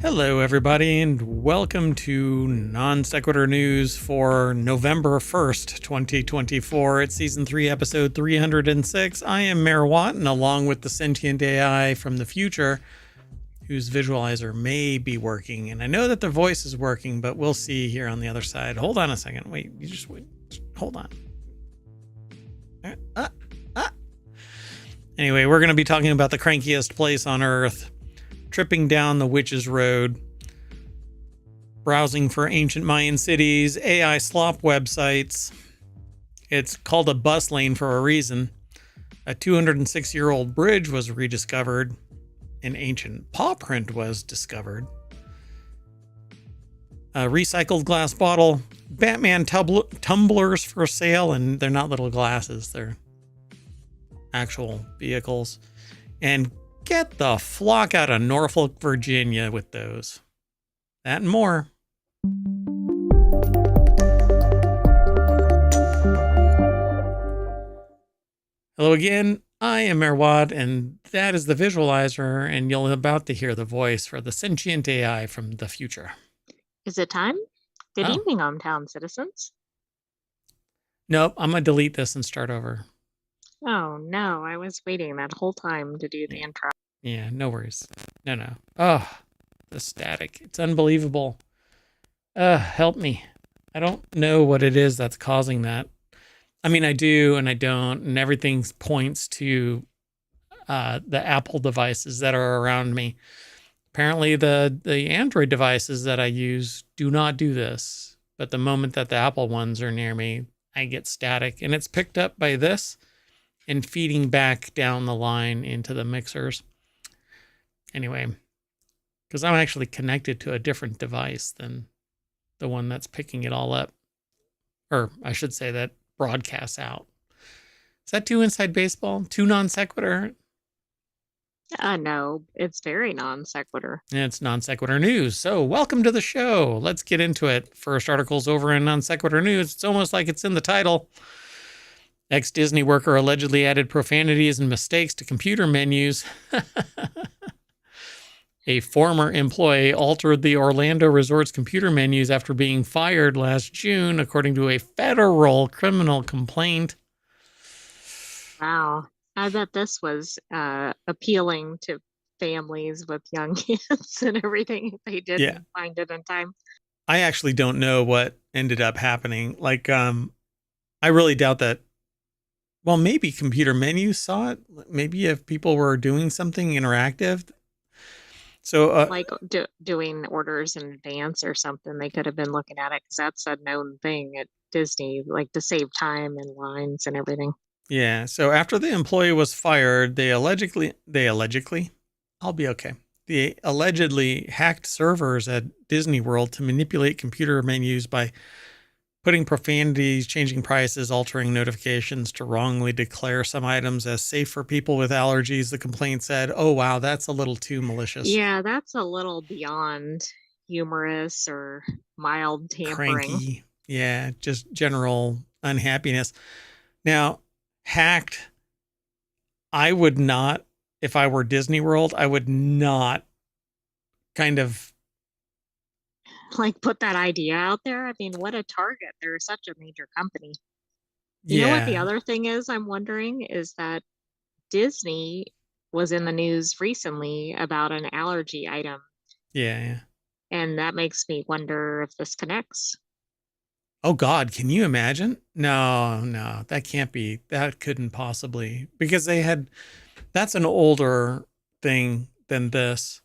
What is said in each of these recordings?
Hello, everybody, and welcome to Non Sequitur News for November 1st, 2024. It's Season 3, Episode 306. I am Mayor Watt, and along with the Sentient AI from the future, whose visualizer may be working. And I know that the voice is working, but we'll see here on the other side. Hold on a second. Wait, you just wait. Hold on. Anyway, we're going to be talking about the crankiest place on Earth. Tripping down the Witch's Road, browsing for ancient Mayan cities, AI slop websites. It's called a bus lane for a reason. A 206-year-old bridge was rediscovered. An ancient paw print was discovered. A recycled glass bottle. Batman tumblers for sale, and they're not little glasses. They're actual vehicles. And get the flock out of Norfolk, Virginia with those. That and more. Hello again. I am Mayor Watt, and that is the visualizer, and you're about to hear the voice for the Sentient AI from the future. Is it time? Good evening, ohmTown citizens. Nope, I'm going to delete this and start over. Oh, no, I was waiting that whole time to do the intro. Yeah, no worries. No. Oh, the static. It's unbelievable. Help me. I don't know what it is that's causing that. I mean, I do and I don't, and everything points to the Apple devices that are around me. Apparently, the Android devices that I use do not do this, but the moment that the Apple ones are near me, I get static, and it's picked up by this and feeding back down the line into the mixers. Anyway, because I'm actually connected to a different device than the one that's picking it all up. Or I should say that broadcasts out. Is that too inside baseball? Too non sequitur? No, it's very non sequitur. It's non sequitur news. So welcome to the show. Let's get into it. First article's over in non sequitur news. It's almost like it's in the title. Ex-Disney worker allegedly added profanities and mistakes to computer menus. A former employee altered the Orlando Resort's computer menus after being fired last June, according to a federal criminal complaint. Wow. I bet this was appealing to families with young kids and everything if they didn't find it in time. I actually don't know what ended up happening. Like, I really doubt that. Well, maybe computer menus saw it. Maybe if people were doing something interactive. So, like doing orders in advance or something, they could have been looking at it because that's a known thing at Disney, like to save time and lines and everything. Yeah. So after the employee was fired, they allegedly, I'll be okay. They allegedly hacked servers at Disney World to manipulate computer menus by putting profanities, changing prices, altering notifications to wrongly declare some items as safe for people with allergies. The complaint said, oh, wow, that's a little too malicious. Yeah, that's a little beyond humorous or mild tampering. Cranky. Yeah, just general unhappiness. Now, hacked, I would not, if I were Disney World, I would not kind of like put that idea out there. I mean, what a target. They're such a major company. You know what the other thing is I'm wondering is that Disney was in the news recently about an allergy item. Yeah. And that makes me wonder if this connects. Oh God, can you imagine? No, that can't be. That couldn't possibly, because that's an older thing than this.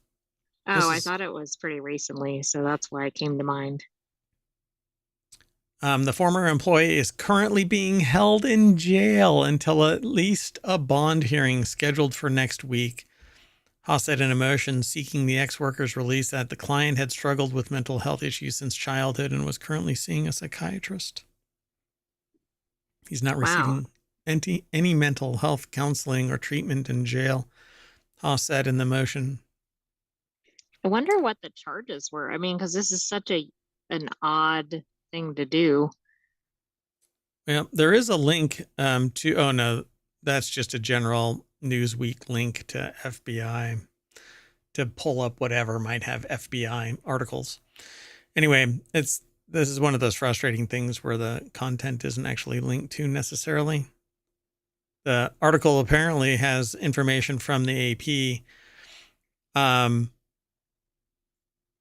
Oh, I thought it was pretty recently, so that's why it came to mind. The former employee is currently being held in jail until at least a bond hearing scheduled for next week. Haas said in a motion seeking the ex-worker's release that the client had struggled with mental health issues since childhood and was currently seeing a psychiatrist. He's not receiving any mental health counseling or treatment in jail, Haas said in the motion. I wonder what the charges were. I mean, because this is such an odd thing to do. Yeah, there is a link to, oh, no, that's just a general Newsweek link to FBI. to pull up whatever might have FBI articles. Anyway, this is one of those frustrating things where the content isn't actually linked to necessarily. The article apparently has information from the AP.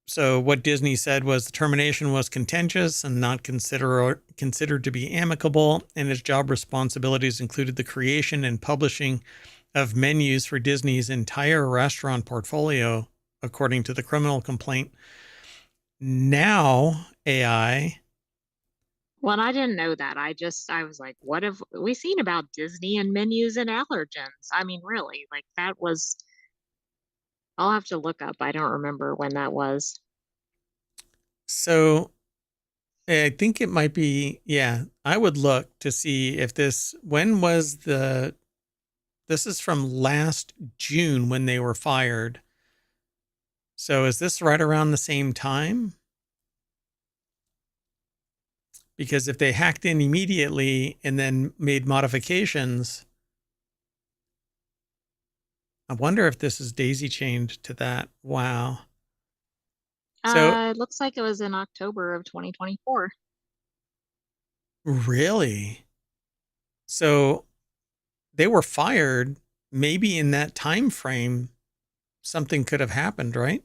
So what Disney said was the termination was contentious and not considered to be amicable, and its job responsibilities included the creation and publishing of menus for Disney's entire restaurant portfolio, according to the criminal complaint. Now AI. Well, I didn't know that. I was like, what have we seen about Disney and menus and allergens? I mean, really, like that was, I'll have to look up. I don't remember when that was. So I think it might be, yeah, I would look to see if when was this is from last June when they were fired. So is this right around the same time? Because if they hacked in immediately and then made modifications, I wonder if this is daisy chained to that. Wow. So It looks like it was in October of 2024. really? So they were fired. Maybe in that time frame, something could have happened, right?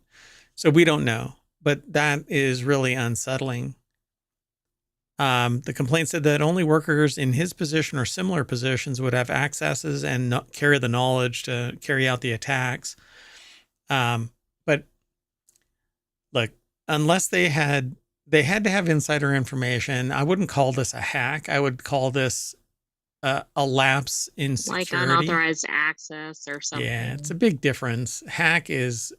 So we don't know, but that is really unsettling. The complaint said that only workers in his position or similar positions would have accesses and not carry the knowledge to carry out the attacks. But look, unless they had to have insider information, I wouldn't call this a hack. I would call this a lapse in Like security. unauthorized access or something. Yeah, it's a big difference. Hack is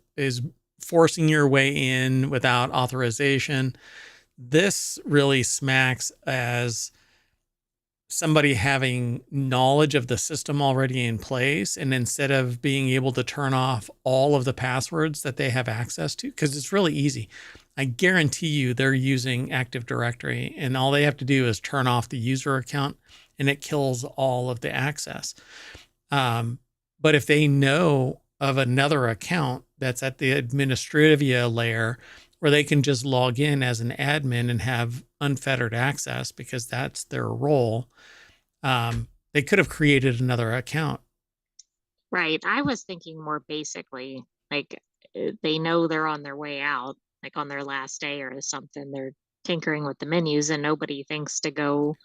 forcing your way in without authorization. This really smacks as somebody having knowledge of the system already in place, and instead of being able to turn off all of the passwords that they have access to, because it's really easy. I guarantee you they're using Active Directory, and all they have to do is turn off the user account and it kills all of the access. But if they know of another account that's at the administrivia layer where they can just log in as an admin and have unfettered access because that's their role, they could have created another account. Right. I was thinking more basically, like they know they're on their way out, like on their last day or something. They're tinkering with the menus and nobody thinks to go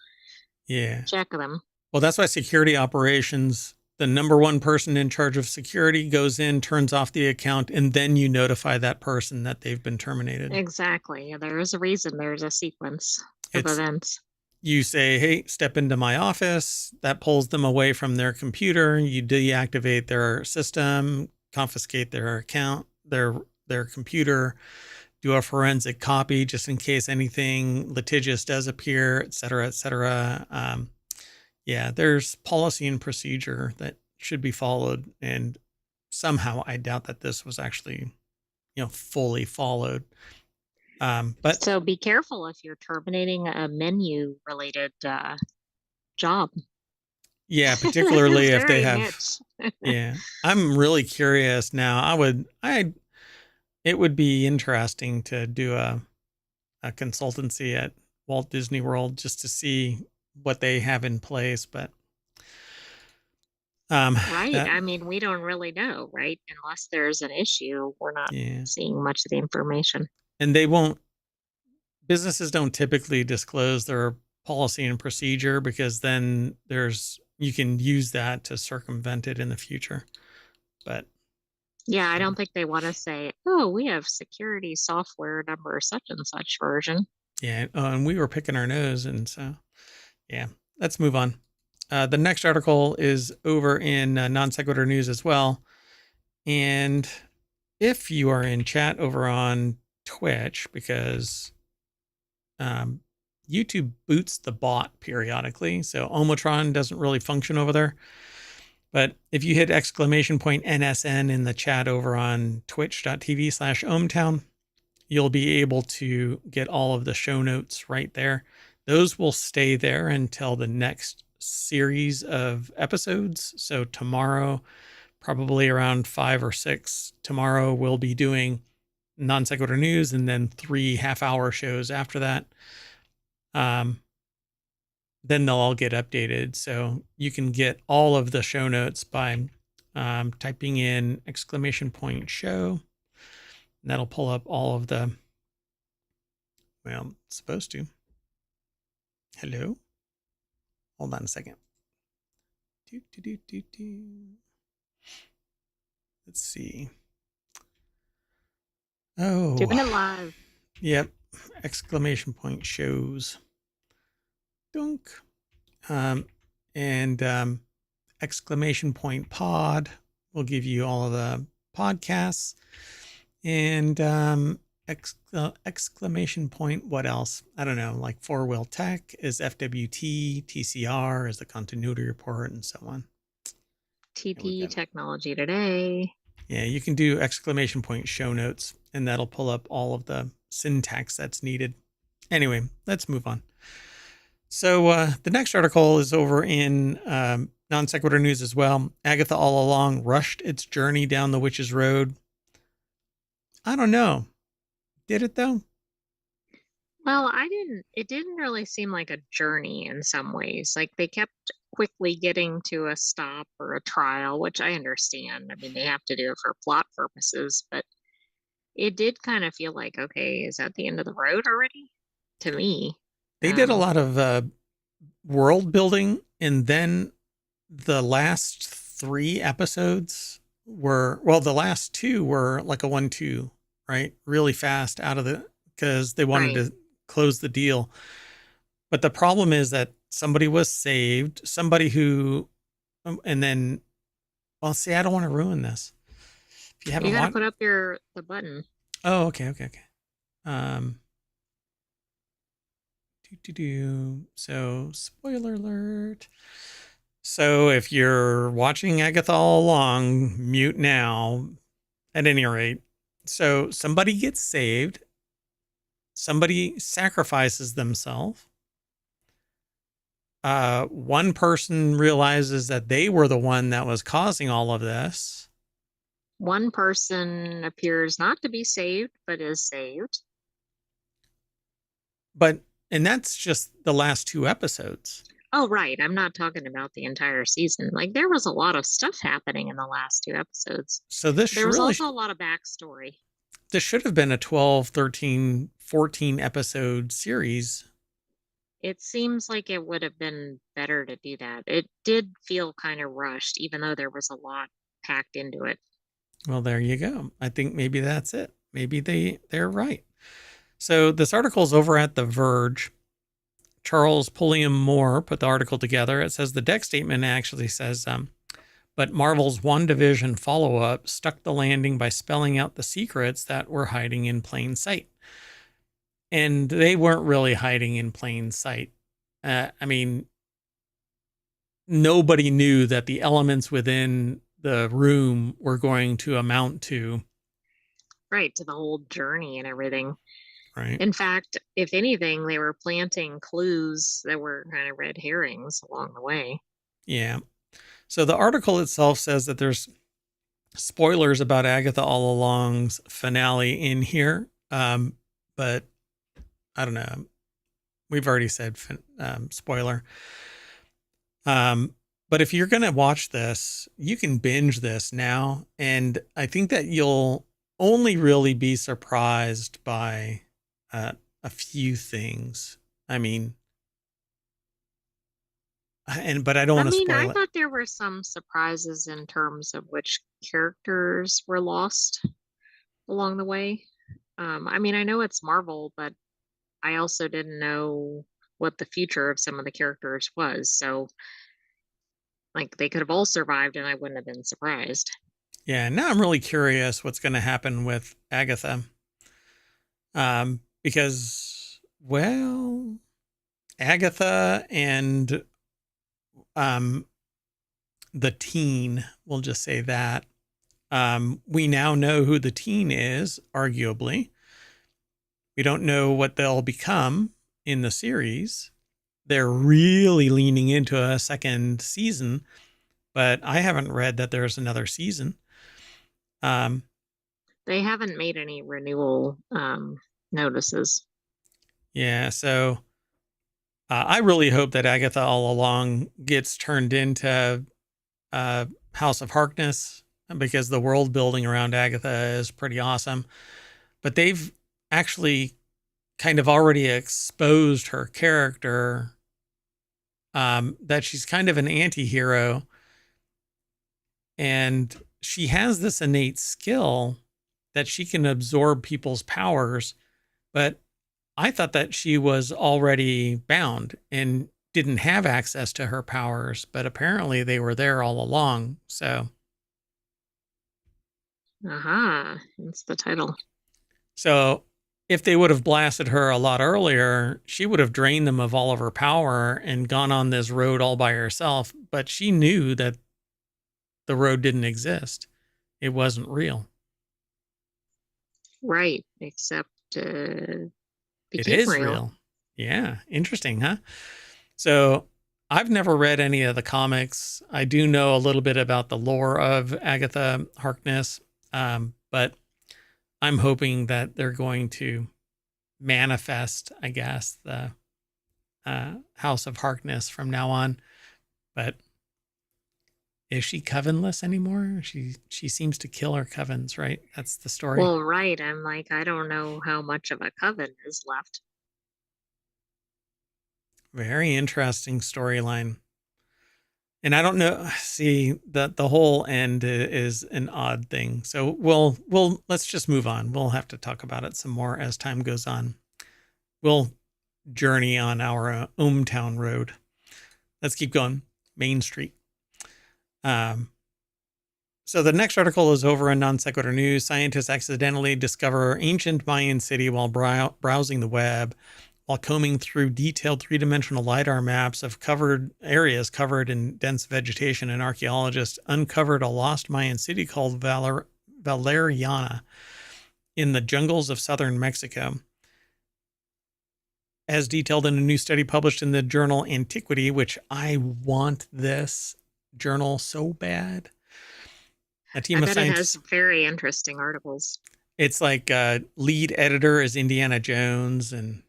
check them. Well, that's why security operations, the number one person in charge of security goes in, turns off the account, and then you notify that person that they've been terminated. Exactly. There is a reason. There's a sequence of events. You say, hey, step into my office. That pulls them away from their computer. You deactivate their system, confiscate their account, their computer, do a forensic copy just in case anything litigious does appear, et cetera, et cetera. Yeah, there's policy and procedure that should be followed. And somehow I doubt that this was actually, fully followed. But so be careful if you're terminating a menu related job. Yeah, particularly if they have. Yeah, I'm really curious now. It would be interesting to do a consultancy at Walt Disney World just to see what they have in place. But right. I mean, we don't really know, right? Unless there's an issue, we're not seeing much of the information. And businesses don't typically disclose their policy and procedure because then you can use that to circumvent it in the future. But yeah, I don't think they want to say, oh, we have security software number such and such version. Yeah. And we were picking our nose. And so, yeah, let's move on. The next article is over in Non Sequitur News as well. And if you are in chat over on Twitch, because YouTube boots the bot periodically, so ohmTown doesn't really function over there. But if you hit !NSN in the chat over on twitch.tv/ohmTown, you'll be able to get all of the show notes right there. Those will stay there until the next series of episodes. So tomorrow, probably around 5 or 6 tomorrow, we'll be doing non sequitur news and then 3 half-hour shows after that. Then they'll all get updated. So you can get all of the show notes by typing in !show. And that'll pull up all of the, well, it's supposed to. Hello? Hold on a second. Let's see. Oh. Doing it live. Yep. !shows. Dunk. And !pod will give you all of the podcasts. And what else? I don't know, like 4-Wheel Tech is FWT, TCR is the continuity report, and so on. TP Technology Today. Yeah, you can do !show notes, and that'll pull up all of the syntax that's needed. Anyway, let's move on. So the next article is over in Non Sequitur News as well. Agatha all along rushed its journey down the witch's road. I don't know. Did it though? Well, it didn't really seem like a journey in some ways. Like they kept quickly getting to a stop or a trial, which I understand. I mean, they have to do it for plot purposes, but it did kind of feel like, okay, is that the end of the road already? To me. They did a lot of world building, and then the last 3 episodes were, well, the last 2 were like a 1-2, right? Really fast out of the, because they wanted to close the deal. But the problem is that somebody was saved, somebody who, and then, well, see, I don't want to ruin this. If you haven't, you gotta put up the button. Oh, okay. So, spoiler alert. So, if you're watching Agatha all along, mute now. At any rate, so somebody gets saved. Somebody sacrifices themselves. One person realizes that they were the one that was causing all of this. One person appears not to be saved, but is saved. And that's just the last 2 episodes. Oh, right. I'm not talking about the entire season. Like, there was a lot of stuff happening in the last 2 episodes. So there was also a lot of backstory. This should have been a 12, 13, 14 episode series. It seems like it would have been better to do that. It did feel kind of rushed, even though there was a lot packed into it. Well, there you go. I think maybe that's it. Maybe they're right. So this article is over at The Verge. Charles Pulliam Moore put the article together. It says the deck statement actually says, but Marvel's WandaVision follow-up stuck the landing by spelling out the secrets that were hiding in plain sight. And they weren't really hiding in plain sight. I mean, nobody knew that the elements within the room were going to amount to. Right, to the whole journey and everything. Right. In fact, if anything, they were planting clues that were kind of red herrings along the way. Yeah. So the article itself says that there's spoilers about Agatha All Along's finale in here. But I don't know. We've already said spoiler. But if you're going to watch this, you can binge this now. And I think that you'll only really be surprised by a few things. I mean, but I don't want to spoil it. I thought there were some surprises in terms of which characters were lost along the way. I mean, I know it's Marvel, but I also didn't know what the future of some of the characters was. So, like, they could have all survived and I wouldn't have been surprised. Yeah, now I'm really curious what's going to happen with Agatha. Because, well, Agatha and the teen, we'll just say that. We now know who the teen is, arguably. We don't know what they'll become in the series. They're really leaning into a second season. but I haven't read that there's another season. Um, They haven't made any renewal notices. yeah, so I really hope that Agatha all along gets turned into House of Harkness because the world building around Agatha is pretty awesome. But they've actually kind of already exposed her character, that she's kind of an anti hero. And she has this innate skill that she can absorb people's powers. But I thought that she was already bound and didn't have access to her powers, but apparently they were there all along. Aha, that's the title. So if they would have blasted her a lot earlier, she would have drained them of all of her power and gone on this road all by herself. But she knew that the road didn't exist. It wasn't real. Right, except It became is real. real. Yeah. Interesting, huh? So I've never read any of the comics. I do know a little bit about the lore of Agatha Harkness, but I'm hoping that they're going to manifest, I guess, the House of Harkness from now on. But is she covenless anymore? She seems to kill her covens, right? That's the story. Well, right. I'm like, I don't know how much of a coven is left. Very interesting storyline. And I don't know. See, the whole end is an odd thing. So we'll let's just move on. We'll have to talk about it some more as time goes on. We'll journey on our ohmTown road. Let's keep going. Main Street. Um, so the next article is over in Non Sequitur News. Scientists accidentally discover ancient Mayan city while browsing the web, while combing through detailed three-dimensional LiDAR maps of covered areas covered in dense vegetation. An archaeologist uncovered a lost Mayan city called Valeriana in the jungles of southern Mexico. As detailed in a new study published in the journal Antiquity, which I want this journal so bad. A I team of bet it has scientists. very interesting articles. It's like lead editor is Indiana Jones, and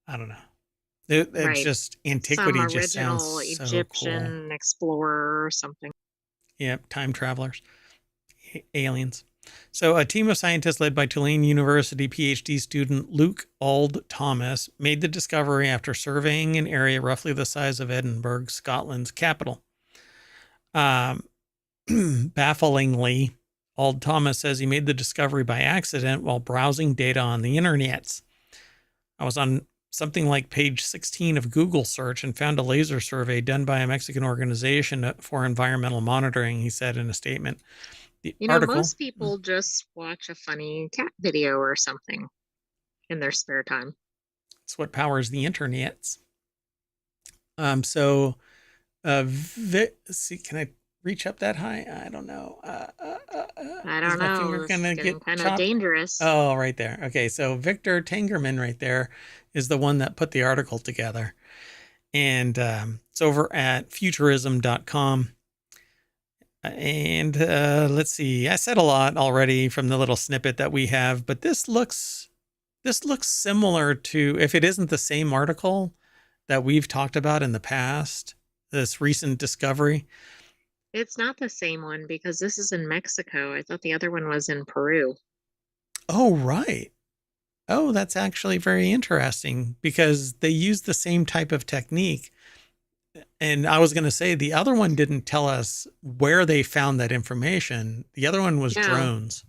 I don't know. It's Right. just Some Antiquity just sounds original so cool. Egyptian explorer or something. Yep, time travelers, aliens. So, a team of scientists led by Tulane University PhD student Luke Auld Thomas made the discovery after surveying an area roughly the size of Edinburgh, Scotland's capital. Bafflingly, Auld Thomas says he made the discovery by accident while browsing data on the internets. I was on something like page 16 of Google search and found a laser survey done by a Mexican organization for environmental monitoring, he said in a statement. The article, Most people just watch a funny cat video or something in their spare time. it's what powers the internets. So, see, can I reach up that high? I don't know. I Is don't my know. finger This is gonna getting get kind of chopped? dangerous. Oh, right there. Okay, so Victor Tangerman right there is the one that put the article together. And it's over at futurism.com. And let's see. I said a lot already from the little snippet that we have, but this looks similar to, if it isn't the same article that we've talked about in the past, this recent discovery. It's not the same one because this is in Mexico. I thought the other one was in Peru. Oh, right. Oh, that's actually very interesting because they use the same type of technique. And I was going to say the other one didn't tell us where they found that information. The other one was No, drones.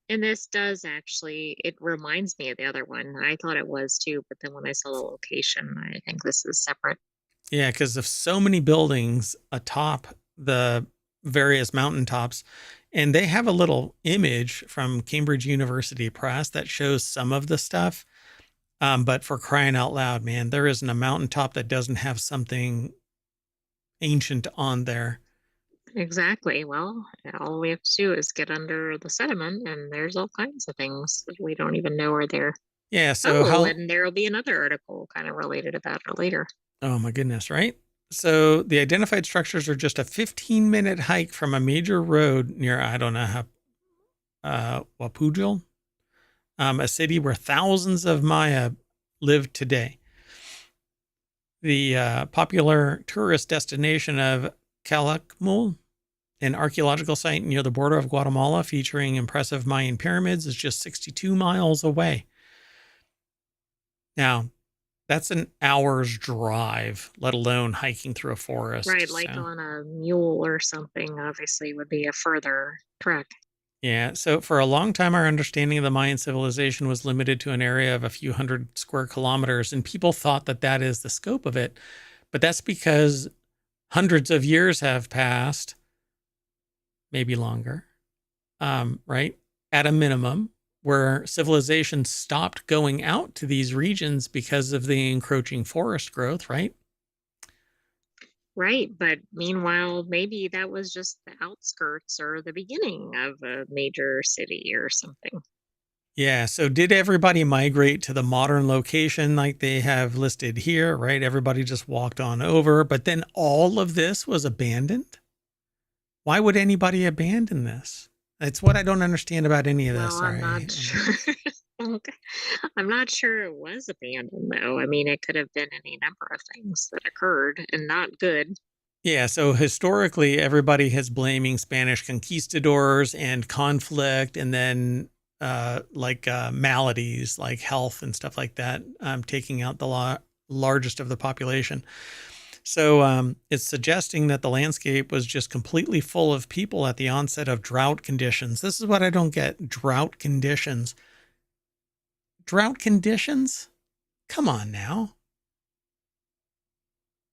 and this does actually, it reminds me of the other one. I thought it was too, but then when I saw the location, I think this is separate. Yeah, because of so many buildings atop the various mountaintops. And they have a little image from Cambridge University Press that shows some of the stuff. But for crying out loud, man, there isn't a mountaintop that doesn't have something ancient on there. Exactly. Well, all we have to do is get under the sediment, and there's all kinds of things that we don't even know are there. Yeah, so Oh, how, and there will be another article kind of related about it later. oh my goodness, right? So the identified structures are just a 15-minute hike from a major road near, I don't know how, Wapujal, a city where thousands of Maya live today. The popular tourist destination of Calakmul, an archaeological site near the border of Guatemala featuring impressive Mayan pyramids, is just 62 miles away. Now, that's an hour's drive, let alone hiking through a forest. Right, like So, on a mule or something, obviously, would be a further trek. yeah. So, for a long time, our understanding of the Mayan civilization was limited to an area of a few hundred square kilometers, and people thought that that is the scope of it. But that's because hundreds of years have passed, maybe longer, right? At a minimum, where civilization stopped going out to these regions because of the encroaching forest growth, right? Right, but meanwhile, maybe that was just the outskirts or the beginning of a major city or something. Yeah. So, did everybody migrate to the modern location like they have listed here, right? Everybody just walked on over, but then all of this was abandoned? Why would anybody abandon this? It's what I don't understand about any of this. Well, I'm Sorry. not sure. Okay. I'm not sure it was abandoned, though. I mean, it could have been any number of things that occurred and not good. Yeah, so historically, everybody is blaming Spanish conquistadors and conflict, and then maladies like health and stuff like that, taking out the largest of the population. So it's suggesting that the landscape was just completely full of people at the onset of drought conditions. This is what I don't get: drought conditions. Drought conditions? Come on now.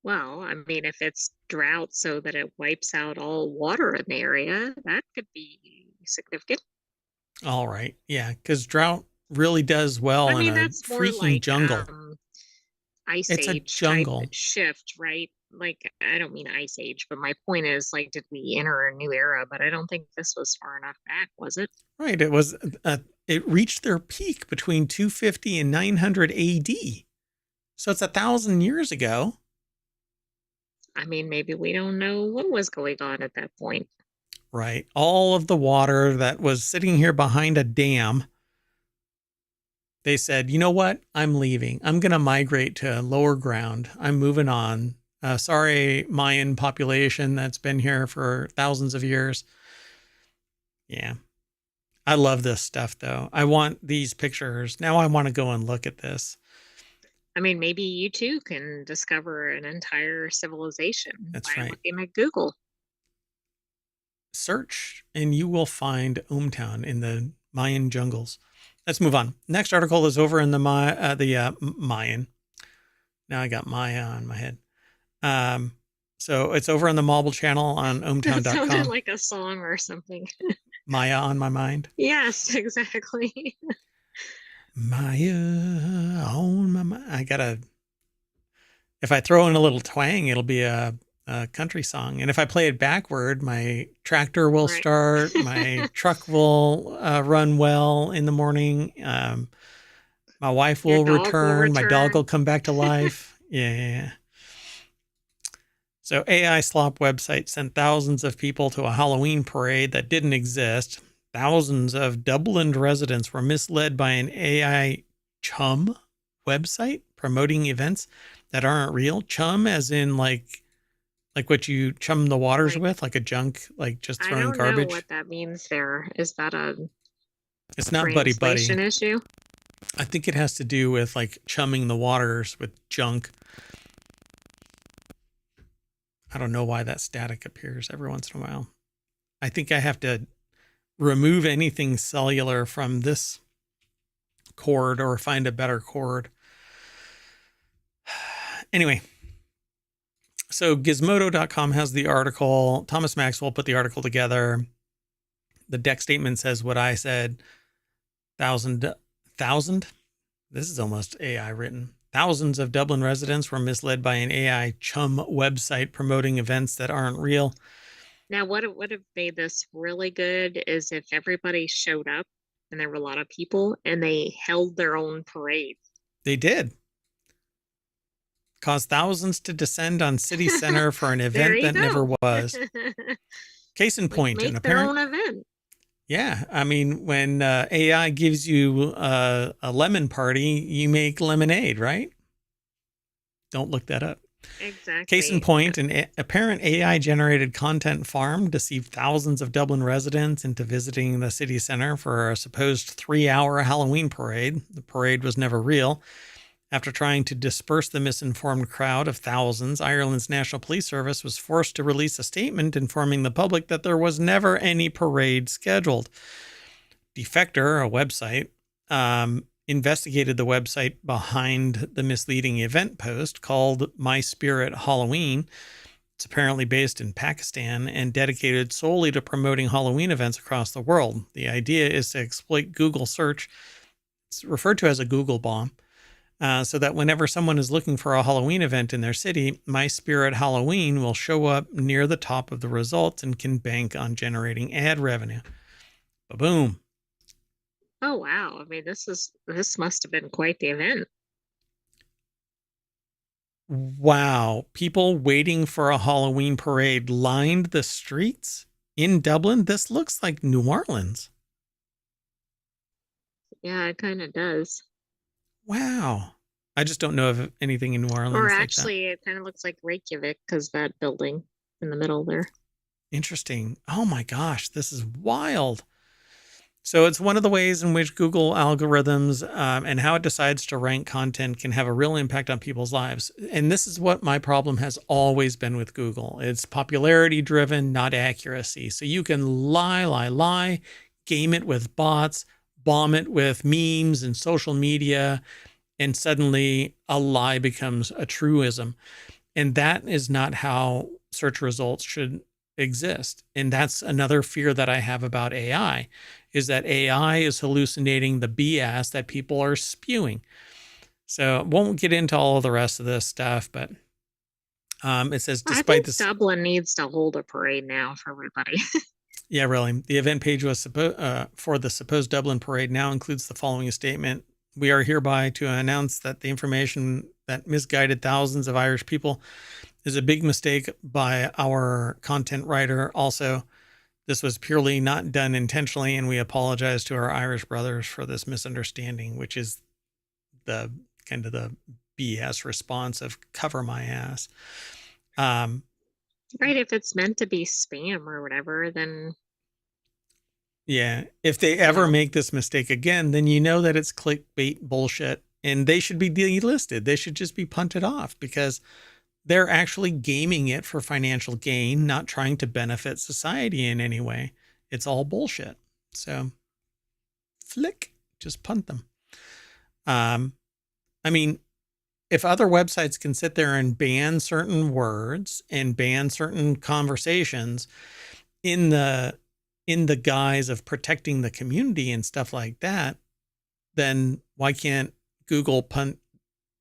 Well, I mean, if it's drought so that it wipes out all water in the area, that could be significant. All right. Yeah, because drought really does I well in mean, a that's more freaking like jungle. ice It's a age type jungle. shift, right? Like, I don't mean ice age, but my point is, like, did we enter a new era? But I don't think this was far enough back, was it? Right. It reached their peak between 250 and 900 AD. So it's 1,000 years ago. I mean, maybe we don't know what was going on at that point. Right. All of the water that was sitting here behind a dam, they said, you know what? I'm leaving. I'm going to migrate to lower ground. I'm moving on. Sorry, Mayan population that's been here for thousands of years. Yeah. I love this stuff, though. I want these pictures. Now I want to go and look at this. I mean, maybe you too can discover an entire civilization That's by right. looking at Google. Search and you will find ohmTown in the Mayan jungles. Let's move on. Next article is over in the Mayan. Now I got Maya on my head. So it's over on the Marble channel on That sounded ohmTown.com. like a song or something. Maya on my mind. Yes, exactly. Maya on my mind. If I throw in a little twang, it'll be a country song. And if I play it backward, my tractor will Right. start, my truck will run well in the morning. My wife Your will dog will return, my dog will return. come back to life. Yeah. So AI slop website sent thousands of people to a Halloween parade that didn't exist. Thousands of Dublin residents were misled by an AI chum website promoting events that aren't real. Chum as in like what you chum the waters Like, with, like a junk, like just I throwing don't know garbage. what that means there. Is that a It's not buddy buddy. translation issue? I think it has to do with like chumming the waters with junk. I don't know why that static appears every once in a while. I think I have to remove anything cellular from this cord or find a better cord. Anyway, so gizmodo.com has the article. Thomas Maxwell put the article together. The deck statement says what I said. Thousand. This is almost AI written. Thousands of Dublin residents were misled by an AI chum website promoting events that aren't real. Now, what would have made this really good is if everybody showed up and there were a lot of people and they held their own parade. They did. caused thousands to descend on city center for an There event you that never go. was. Case in Like, point, an make their apparent. own event. Yeah, I mean, when AI gives you a lemon party, you make lemonade, right? Don't look that up. Case in Exactly. point, an apparent AI generated content farm deceived thousands of Dublin residents into visiting the city center for a supposed 3-hour Halloween parade. The parade was never real. After trying to disperse the misinformed crowd of thousands, Ireland's National Police Service was forced to release a statement informing the public that there was never any parade scheduled. Defector, a website, investigated the website behind the misleading event post called My Spirit Halloween. It's apparently based in Pakistan and dedicated solely to promoting Halloween events across the world. The idea is to exploit Google search. It's referred to as a Google bomb. So that whenever someone is looking for a Halloween event in their city, My Spirit Halloween will show up near the top of the results and can bank on generating ad revenue. Ba-boom. Oh wow. I mean, this must have been quite the event. Wow. People waiting for a Halloween parade lined the streets in Dublin. This looks like New Orleans. Yeah, it kind of does. Wow. I just don't know of anything in New Or Orleans like that. actually, it kind of looks like Reykjavik because that building in the middle there. Interesting. Oh my gosh, this is wild. So it's one of the ways in which Google algorithms and how it decides to rank content can have a real impact on people's lives. And this is what my problem has always been with Google. It's popularity driven, not accuracy. So you can lie, game it with bots, bomb it with memes and social media, and suddenly a lie becomes a truism. And that is not how search results should exist. And that's another fear that I have about AI, is that AI is hallucinating the BS that people are spewing. So won't get into all of the rest of this stuff, but it says I despite think this, Dublin needs to hold a parade now for everybody. yeah, really, the event page was for the supposed Dublin parade now includes the following statement: "We are hereby to announce that the information that misguided thousands of Irish people is a big mistake by our content writer. Also, this was purely not done intentionally, and we apologize to our Irish brothers for this misunderstanding," which is the kind of the BS response of cover my ass. Right, if it's meant to be spam or whatever, then Yeah, if they you ever know. make this mistake again, then you know that it's clickbait bullshit, and they should be delisted. They should just be punted off because they're actually gaming it for financial gain, not trying to benefit society in any way. It's all bullshit. So, flick, just punt them. I mean, if other websites can sit there and ban certain words and ban certain conversations in the guise of protecting the community and stuff like that, then why can't Google punt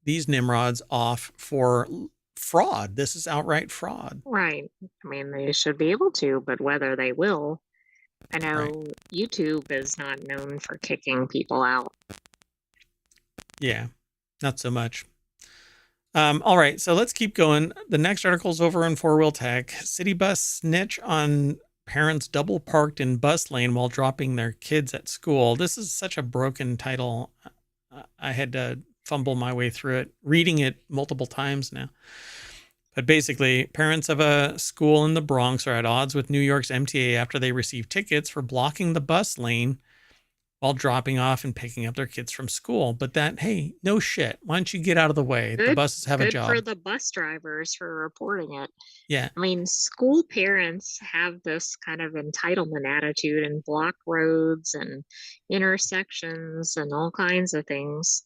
these nimrods off for fraud? This is outright fraud. Right. I mean, they should be able to, but whether they will, I Right. know YouTube is not known for kicking people out. Yeah, not so much. All right, so let's keep going. The next article is over in Four Wheel Tech. City bus snitch on parents double parked in bus lane while dropping their kids at school. This is such a broken title. I had to fumble my way through it, reading it multiple times now. But basically, parents of a school in the Bronx are at odds with New York's MTA after they received tickets for blocking the bus lane while dropping off and picking up their kids from school. But that, hey, no shit. Why don't you get out of the way? The Good, buses have a good for job. the bus drivers for reporting it. Yeah. I mean, school parents have this kind of entitlement attitude and block roads and intersections and all kinds of things.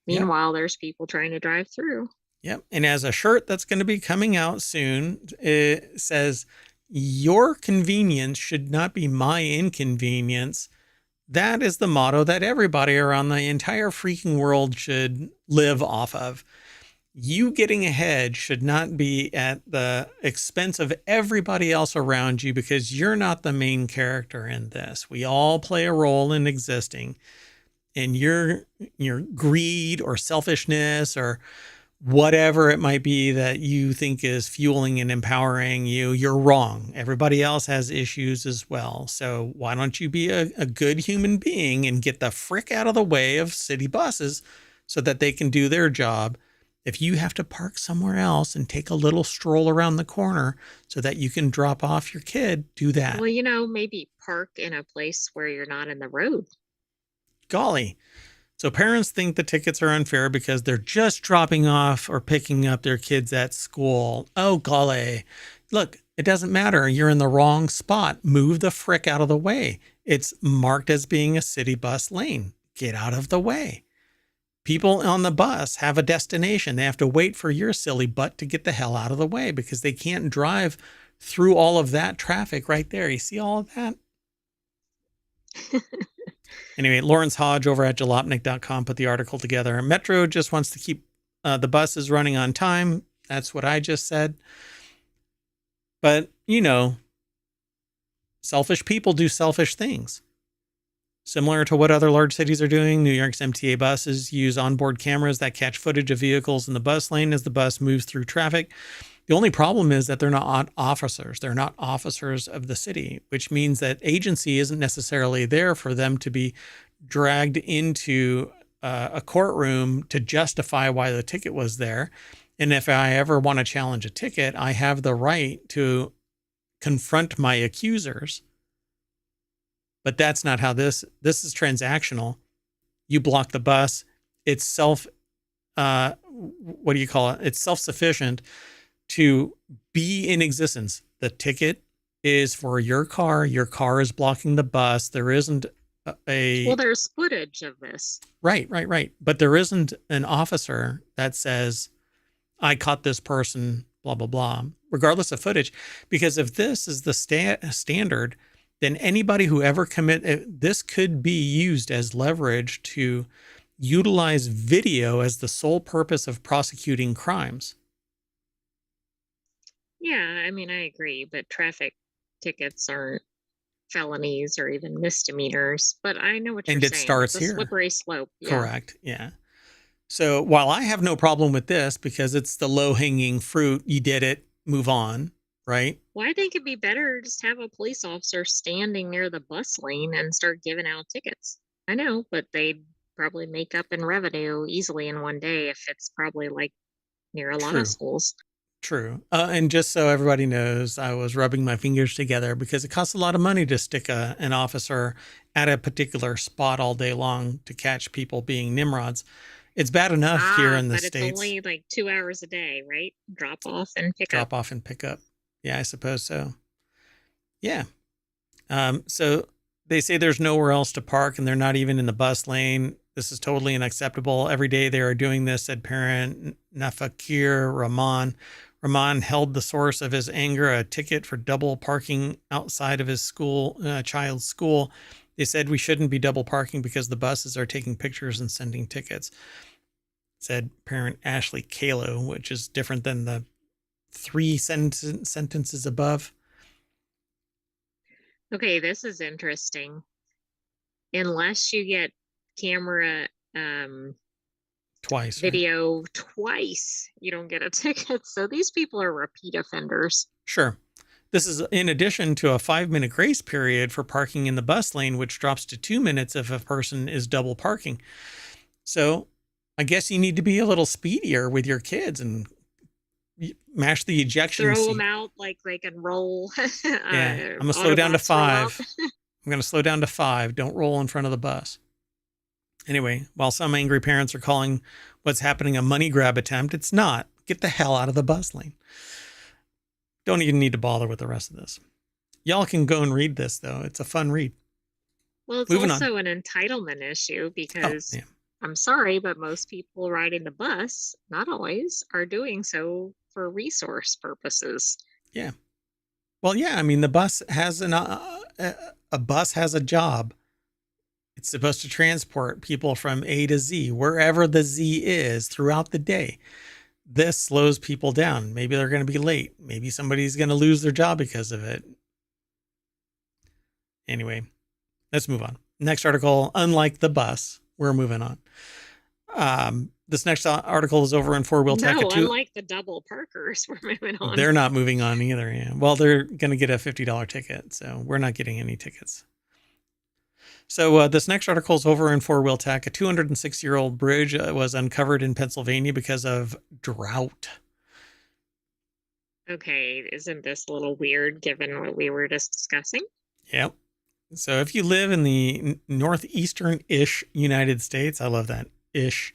Yep. Meanwhile, there's people trying to drive through. Yep. And as a shirt that's going to be coming out soon, it says, "Your convenience should not be my inconvenience." That is the motto that everybody around the entire freaking world should live off of. You getting ahead should not be at the expense of everybody else around you because you're not the main character in this. We all play a role in existing. And your greed or selfishness or whatever it might be that you think is fueling and empowering you, you're wrong. Everybody else has issues as well. So why don't you be a good human being and get the frick out of the way of city buses so that they can do their job? If you have to park somewhere else and take a little stroll around the corner so that you can drop off your kid, do that. Well, maybe park in a place where you're not in the road. Golly. So parents think the tickets are unfair because they're just dropping off or picking up their kids at school. Oh, golly. Look, it doesn't matter. You're in the wrong spot. Move the frick out of the way. It's marked as being a city bus lane. Get out of the way. People on the bus have a destination. They have to wait for your silly butt to get the hell out of the way because they can't drive through all of that traffic right there. You see all of that? Anyway, Lawrence Hodge over at jalopnik.com put the article together. Metro just wants to keep the buses running on time. That's what I just said. But, selfish people do selfish things. Similar to what other large cities are doing, New York's MTA buses use onboard cameras that catch footage of vehicles in the bus lane as the bus moves through traffic. The only problem is that they're not officers. They're not officers of the city, which means that agency isn't necessarily there for them to be dragged into a courtroom to justify why the ticket was there. And if I ever want to challenge a ticket, I have the right to confront my accusers. But that's not how this is transactional. You block the bus. It's It's self-sufficient to be in existence. The ticket is for your car. Your car is blocking the bus. There isn't Well, there's footage of this. Right. But there isn't an officer that says, I caught this person, blah, blah, blah, regardless of footage. Because if this is the standard, then anybody who ever this could be used as leverage to utilize video as the sole purpose of prosecuting crimes. Yeah, I agree, but traffic tickets aren't felonies or even misdemeanors. But I know what you're saying. And it starts it's a here. Slippery slope. Yeah. Correct. Yeah. So while I have no problem with this because it's the low-hanging fruit, you did it, move on, right? Well, I think it'd be better to just have a police officer standing near the bus lane and start giving out tickets. I know, but they'd probably make up in revenue easily in one day if it's probably like near a lot of schools. True. And just so everybody knows, I was rubbing my fingers together because it costs a lot of money to stick an officer at a particular spot all day long to catch people being Nimrods. It's bad enough here in the States. But it's only like 2 hours a day, right? Drop off and pick up. Drop off and pick up. Yeah, I suppose so. Yeah. So they say there's nowhere else to park and they're not even in the bus lane. This is totally unacceptable. Every day they are doing this, said parent Nafakir Rahman. Rahman held the source of his anger, a ticket for double parking outside of his child's school. They said we shouldn't be double parking because the buses are taking pictures and sending tickets, said parent Ashley Kalo, which is different than the 3 sentences above. Okay, this is interesting. Unless you get camera video twice, you don't get a ticket. So these people are repeat offenders. Sure. This is in addition to a 5-minute grace period for parking in the bus lane, which drops to 2 minutes if a person is double parking. So I guess you need to be a little speedier with your kids and mash the ejection seat. Throw them out like they can roll. Yeah, I'm going to slow down to 5. I'm going to slow down to 5. Don't roll in front of the bus. Anyway, while some angry parents are calling what's happening a money grab attempt, it's not. Get the hell out of the bus lane. Don't even need to bother with the rest of this. Y'all can go and read this, though. It's a fun read. Well, it's also an entitlement issue because I'm sorry, but most people riding the bus, not always, are doing so for resource purposes. Yeah. Well, yeah. I mean, the bus has a bus has a job. It's supposed to transport people from A to Z, wherever the Z is throughout the day. This slows people down. Maybe they're going to be late. Maybe somebody's going to lose their job because of it. Anyway, let's move on. Next article, unlike the bus, we're moving on. this next article is over in Four Wheel Tech. No, unlike the double parkers, we're moving on. They're not moving on either. Yeah. Well, they're going to get a $50 ticket, so we're not getting any tickets. So this next article is over in Four Wheel Tech. A 206-year-old bridge was uncovered in Pennsylvania because of drought. Okay, isn't this a little weird given what we were just discussing? Yep. So if you live in the northeastern-ish United States, I love that, ish,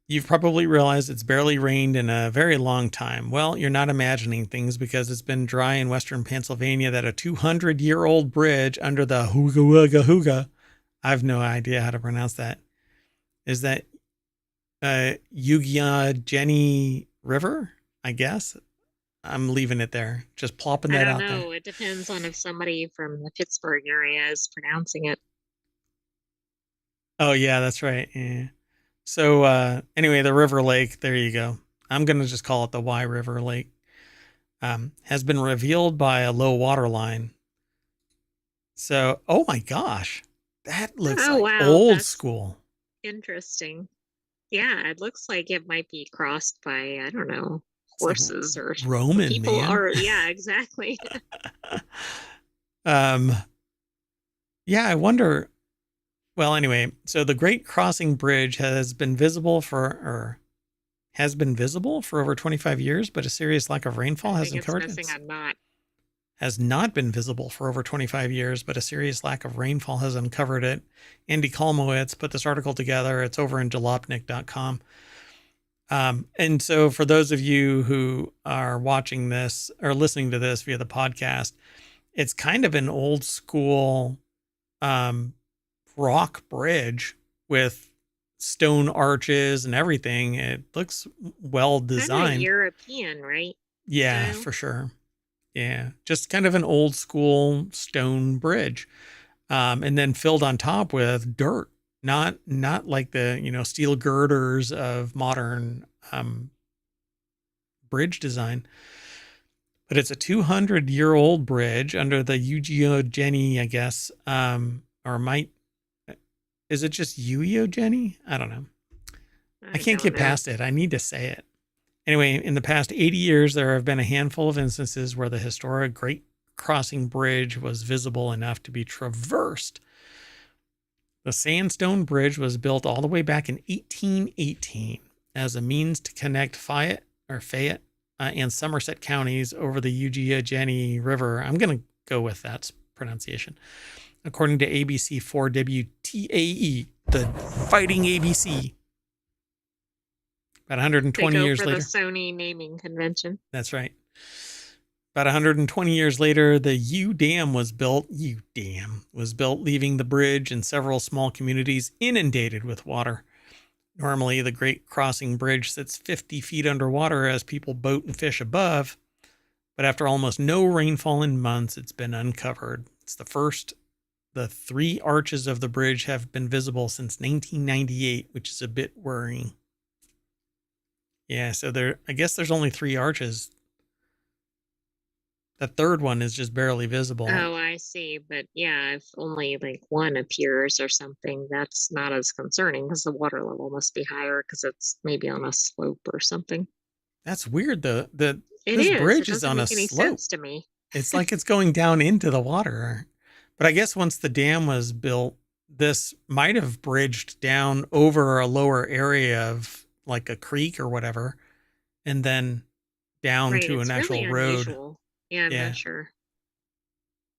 you've probably realized it's barely rained in a very long time. Well, you're not imagining things because it's been dry in western Pennsylvania that a 200-year-old bridge under the Hooga, I have no idea how to pronounce that. Is that Jenny River, I guess? I'm leaving it there. Just plopping that out there. I don't know. It depends on if somebody from the Pittsburgh area is pronouncing it. Oh, yeah, that's right. Yeah. So anyway, the River Lake, there you go. I'm going to just call it the Y River Lake, has been revealed by a low water line. So, oh my gosh, that looks old school. Interesting. Yeah, it looks like it might be crossed by, I don't know, horses or Roman people man. Or yeah, exactly. Yeah, I wonder. Well, anyway, so the Great Crossing Bridge has been visible for over 25 years, but a serious lack of rainfall hasn't covered it. Has not been visible for over 25 years, but a serious lack of rainfall has uncovered it. Andy Kolmowitz put this article together. It's over in jalopnik.com. And so for those of you who are watching this or listening to this via the podcast, it's kind of an old school rock bridge with stone arches and everything. It looks well designed. Kind of European, right? Yeah, for sure. Yeah, just kind of an old school stone bridge, and then filled on top with dirt. Not like the steel girders of modern bridge design, but it's a 200-year-old bridge under the Eugene, I guess, is it just Eugene? I don't know. I can't get past it. I need to say it. Anyway, in the past 80 years, there have been a handful of instances where the historic Great Crossing Bridge was visible enough to be traversed. The sandstone bridge was built all the way back in 1818 as a means to connect Fayette and Somerset counties over the Eugene River. I'm going to go with that pronunciation. According to ABC4WTAE, the Fighting ABC. About 120 years later. The Sony naming convention. That's right. About 120 years later, the U-Dam was built. U-Dam was built, leaving the bridge and several small communities inundated with water. Normally, the Great Crossing Bridge sits 50 feet underwater as people boat and fish above. But after almost no rainfall in months, it's been uncovered. It's the first. The 3 arches of the bridge have been visible since 1998, which is a bit worrying. Yeah, so I guess there's only 3 arches. The third one is just barely visible. Oh, I see. But yeah, if only like one appears or something, that's not as concerning because the water level must be higher because it's maybe on a slope or something. That's weird. This bridge is on a slope. It doesn't make any sense to me. It's like it's going down into the water. But I guess once the dam was built, this might have bridged down over a lower area of like a creek or whatever, and then down to an actual road. Unusual. Yeah, I'm not sure.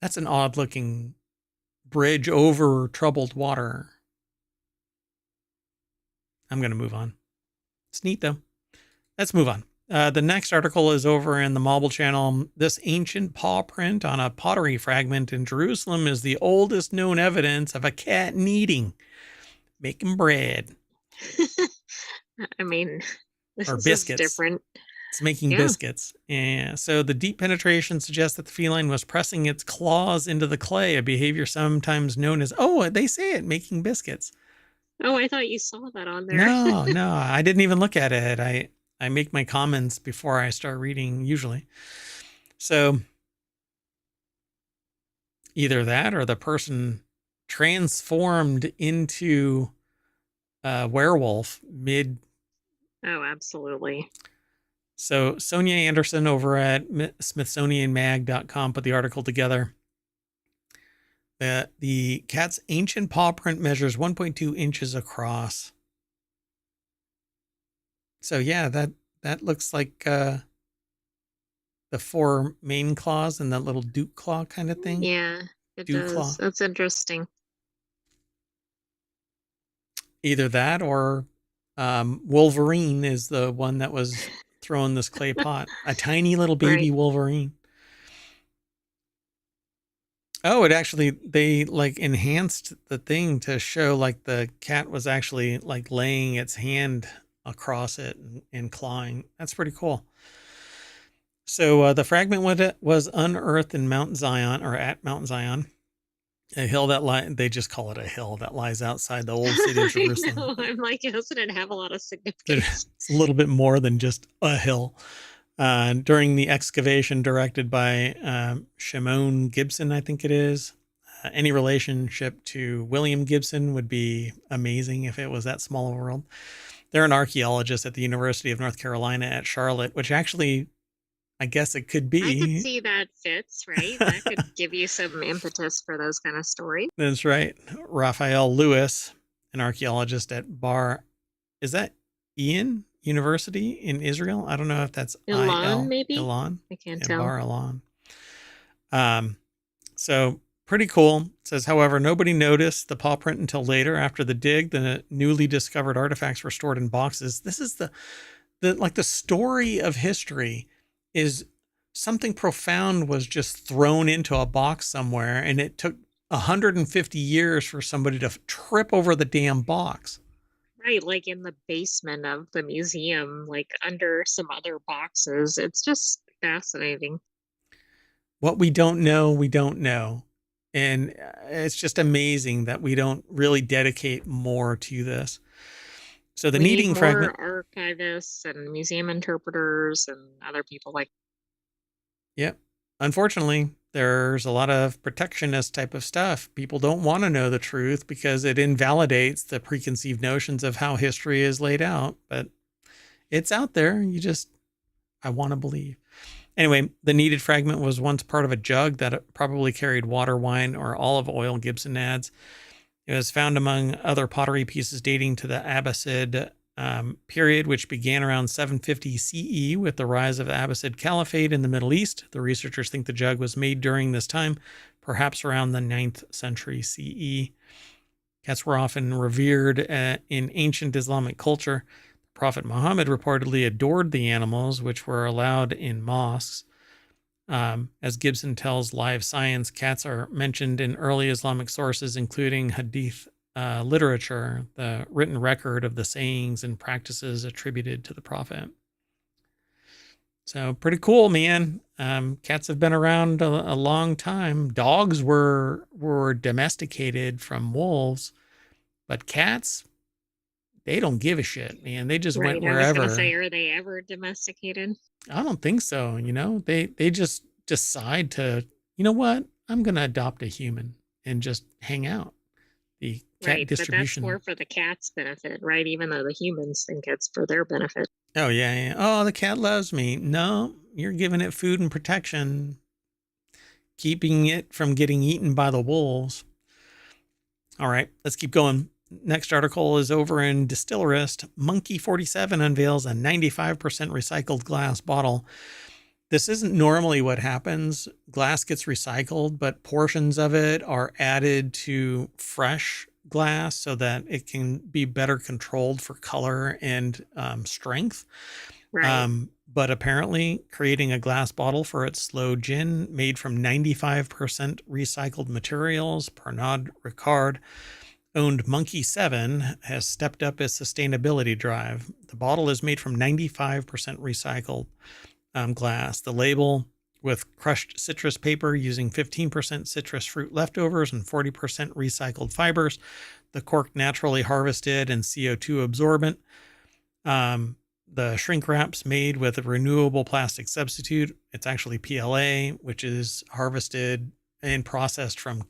That's an odd looking bridge over troubled water. I'm going to move on. It's neat though. Let's move on. The next article is over in the Marble Channel. This ancient paw print on a pottery fragment in Jerusalem is the oldest known evidence of a cat kneading, making bread. I mean, or biscuits. Is different. It's making biscuits. Yeah. So the deep penetration suggests that the feline was pressing its claws into the clay, a behavior sometimes known as, they say it, making biscuits. Oh, I thought you saw that on there. No, I didn't even look at it. I make my comments before I start reading usually. So either that or the person transformed into werewolf mid. Oh, absolutely. So Sonia Anderson over at SmithsonianMag.com put the article together. The cat's ancient paw print measures 1.2 inches across. So yeah, that looks like the 4 main claws and that little Duke claw kind of thing. Yeah, it Dew does. claw. That's interesting. Either that or Wolverine is the one that was throwing this clay pot. A tiny little baby Right. Wolverine. Oh, it actually, they like enhanced the thing to show like the cat was actually like laying its hand across it and clawing. That's pretty cool. So the fragment was unearthed in Mount Zion, or at Mount Zion, a hill that they just call it a hill that lies outside the old city of I Jerusalem. know. I'm like, doesn't it have a lot of significance? It's a little bit more than just a hill. During the excavation directed by Shimon Gibson, I think it is. Any relationship to William Gibson would be amazing if it was that small of a world. They're an archaeologist at the University of North Carolina at Charlotte, which actually, I guess it could I could be. see that fits, right? That could give you some impetus for those kind of stories. That's right. Raphael Lewis, an archaeologist at is that Ian University in Israel? I don't know if that's Ilan, maybe? Ilan. I can't Yeah, tell. Bar Ilan. So pretty cool. It says, however, nobody noticed the paw print until later after the dig. The newly discovered artifacts were stored in boxes. This is the like the story of history is something profound was just thrown into a box somewhere, and it took 150 years for somebody to trip over the damn box. Right, like in the basement of the museum, like under some other boxes. It's just fascinating. What we don't know, we don't know. And it's just amazing that we don't really dedicate more to this. So the We need kneading fragment. more archivists and museum interpreters and other people like. Yep. Unfortunately, there's a lot of protectionist type of stuff. People don't want to know the truth because it invalidates the preconceived notions of how history is laid out. But it's out there. I want to believe. Anyway, the kneaded fragment was once part of a jug that probably carried water, wine, or olive oil, Gibson adds. It was found among other pottery pieces dating to the Abbasid period, which began around 750 CE with the rise of the Abbasid Caliphate in the Middle East. The researchers think the jug was made during this time, perhaps around the 9th century CE. Cats were often revered in ancient Islamic culture. Prophet Muhammad reportedly adored the animals, which were allowed in mosques. As Gibson tells Live Science, cats are mentioned in early Islamic sources, including Hadith literature, the written record of the sayings and practices attributed to the Prophet. So pretty cool, man. Cats have been around a long time. Dogs were domesticated from wolves, but cats, they don't give a shit, man. They just went Right, I was wherever. gonna say, are they ever domesticated? I don't think so. They just decide to, you know what? I'm gonna adopt a human and just hang out. The cat Right, but that's distribution. more for the cat's benefit, right? Even though the humans think it's for their benefit. Oh yeah. Oh, the cat loves me. No, you're giving it food and protection, keeping it from getting eaten by the wolves. All right, let's keep going. Next article is over in Distillerist. Monkey 47 unveils a 95% recycled glass bottle. This isn't normally what happens. Glass gets recycled, but portions of it are added to fresh glass so that it can be better controlled for color and strength. Right. But apparently, creating a glass bottle for its slow gin made from 95% recycled materials, Pernod Ricard owned Monkey 7 has stepped up its sustainability drive. The bottle is made from 95% recycled glass. The label with crushed citrus paper using 15% citrus fruit leftovers and 40% recycled fibers. The cork naturally harvested and CO2 absorbent. The shrink wrap's made with a renewable plastic substitute. It's actually PLA, which is harvested and processed from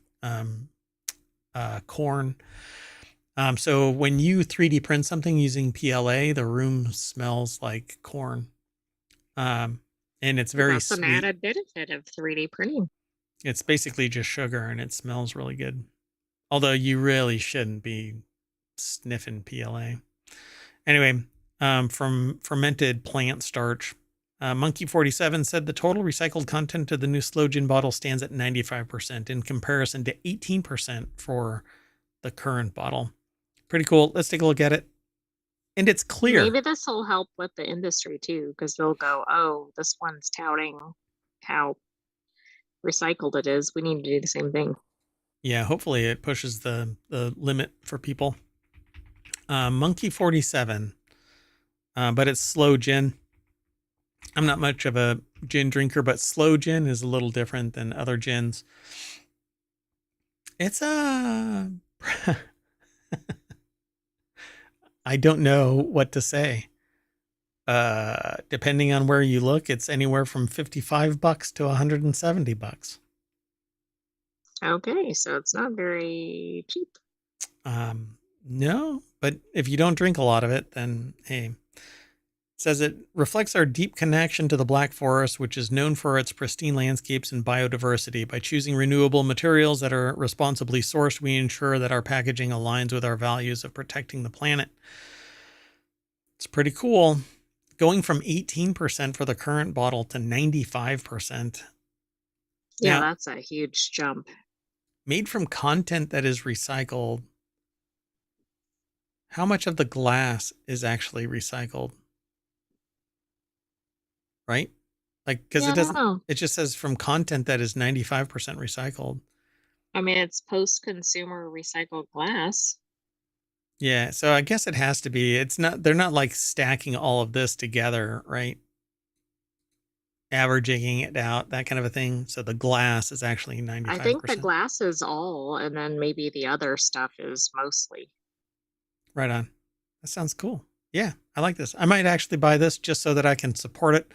corn. So when you 3D print something using PLA, the room smells like corn. And it's very That's an sweet. added benefit of 3D printing. It's basically just sugar and it smells really good. Although you really shouldn't be sniffing PLA. Anyway, from fermented plant starch. Monkey 47 said the total recycled content of the new slow gin bottle stands at 95% in comparison to 18% for the current bottle. Pretty cool. Let's take a look at it. And it's clear. Maybe this will help with the industry too, because they'll go, oh, this one's touting how recycled it is. We need to do the same thing. Yeah, hopefully it pushes the limit for people. Monkey 47, but it's slow gin. I'm not much of a gin drinker, but slow gin is a little different than other gins. It's a. I don't know what to say. Depending on where you look, it's anywhere from $55 to $170. Okay, so it's not very cheap. No, but if you don't drink a lot of it, then hey. It says it reflects our deep connection to the Black Forest, which is known for its pristine landscapes and biodiversity. By choosing renewable materials that are responsibly sourced, we ensure that our packaging aligns with our values of protecting the planet. It's pretty cool. Going from 18% for the current bottle to 95%. Yeah, Now, that's a huge jump. made from content that is recycled, how much of the glass is actually recycled? Right? Like, because Yeah, I don't know. it just says from content that is 95% recycled. I mean, it's post-consumer recycled glass. Yeah, so I guess it has to be. They're not like stacking all of this together, right? Averaging it out, that kind of a thing. So the glass is actually I think the 95%. glass is all, and then maybe the other stuff is mostly. Right on. That sounds cool. Yeah, I like this. I might actually buy this just so that I can support it.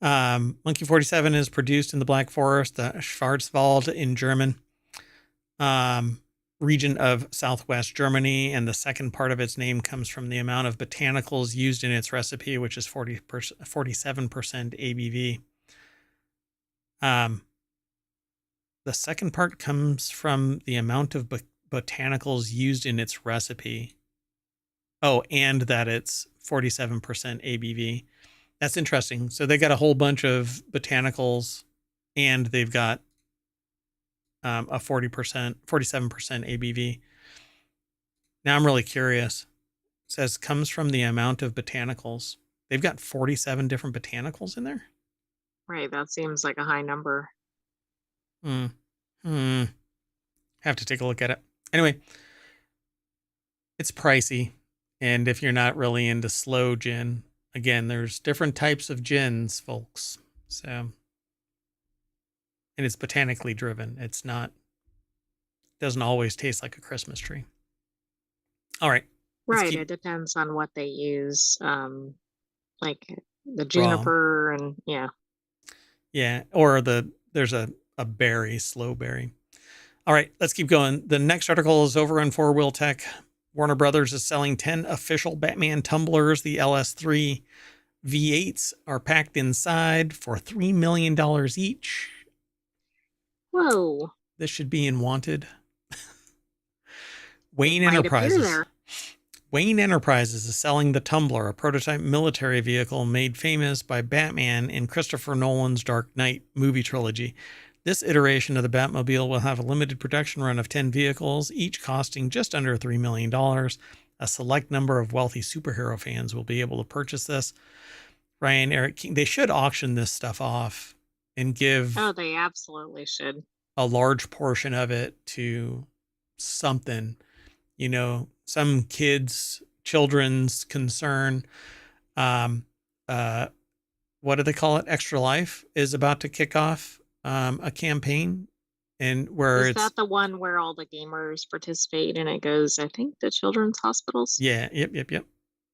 Monkey 47 is produced in the Black Forest, the Schwarzwald in German. Region of southwest Germany, and the second part of its name comes from the amount of botanicals used in its recipe, which is 47% ABV. The second part comes from the amount of botanicals used in its recipe. Oh, and that it's 47% ABV. That's interesting. So they got a whole bunch of botanicals, and they've got a 47% ABV. Now I'm really curious. It says comes from the amount of botanicals. They've got 47 different botanicals in there. Right, that seems like a high number. Have to take a look at it. Anyway, it's pricey. And if you're not really into slow gin, again, there's different types of gins, folks. So, and it's botanically driven. It's not, doesn't always taste like a Christmas tree. All right. Right, it depends on what they use. Like the Raw. juniper and yeah. Yeah. Or there's a berry, slow berry. All right, let's keep going. The next article is over on 4 Wheel Tech. Warner Brothers is selling 10 official Batman tumblers. The LS3 V8s are packed inside for $3 million each. Whoa. This should be in Wanted. Wayne Enterprises is selling the Tumbler, a prototype military vehicle made famous by Batman in Christopher Nolan's Dark Knight movie trilogy. This iteration of the Batmobile will have a limited production run of 10 vehicles, each costing just under $3 million. A select number of wealthy superhero fans will be able to purchase this. Ryan, Eric King, they should auction this stuff off and give they absolutely should. a large portion of it to something, some children's concern. What do they call it? Extra Life is about to kick off a campaign, and where is that the one where all the gamers participate and it goes, I think, to children's hospitals? Yeah, yep.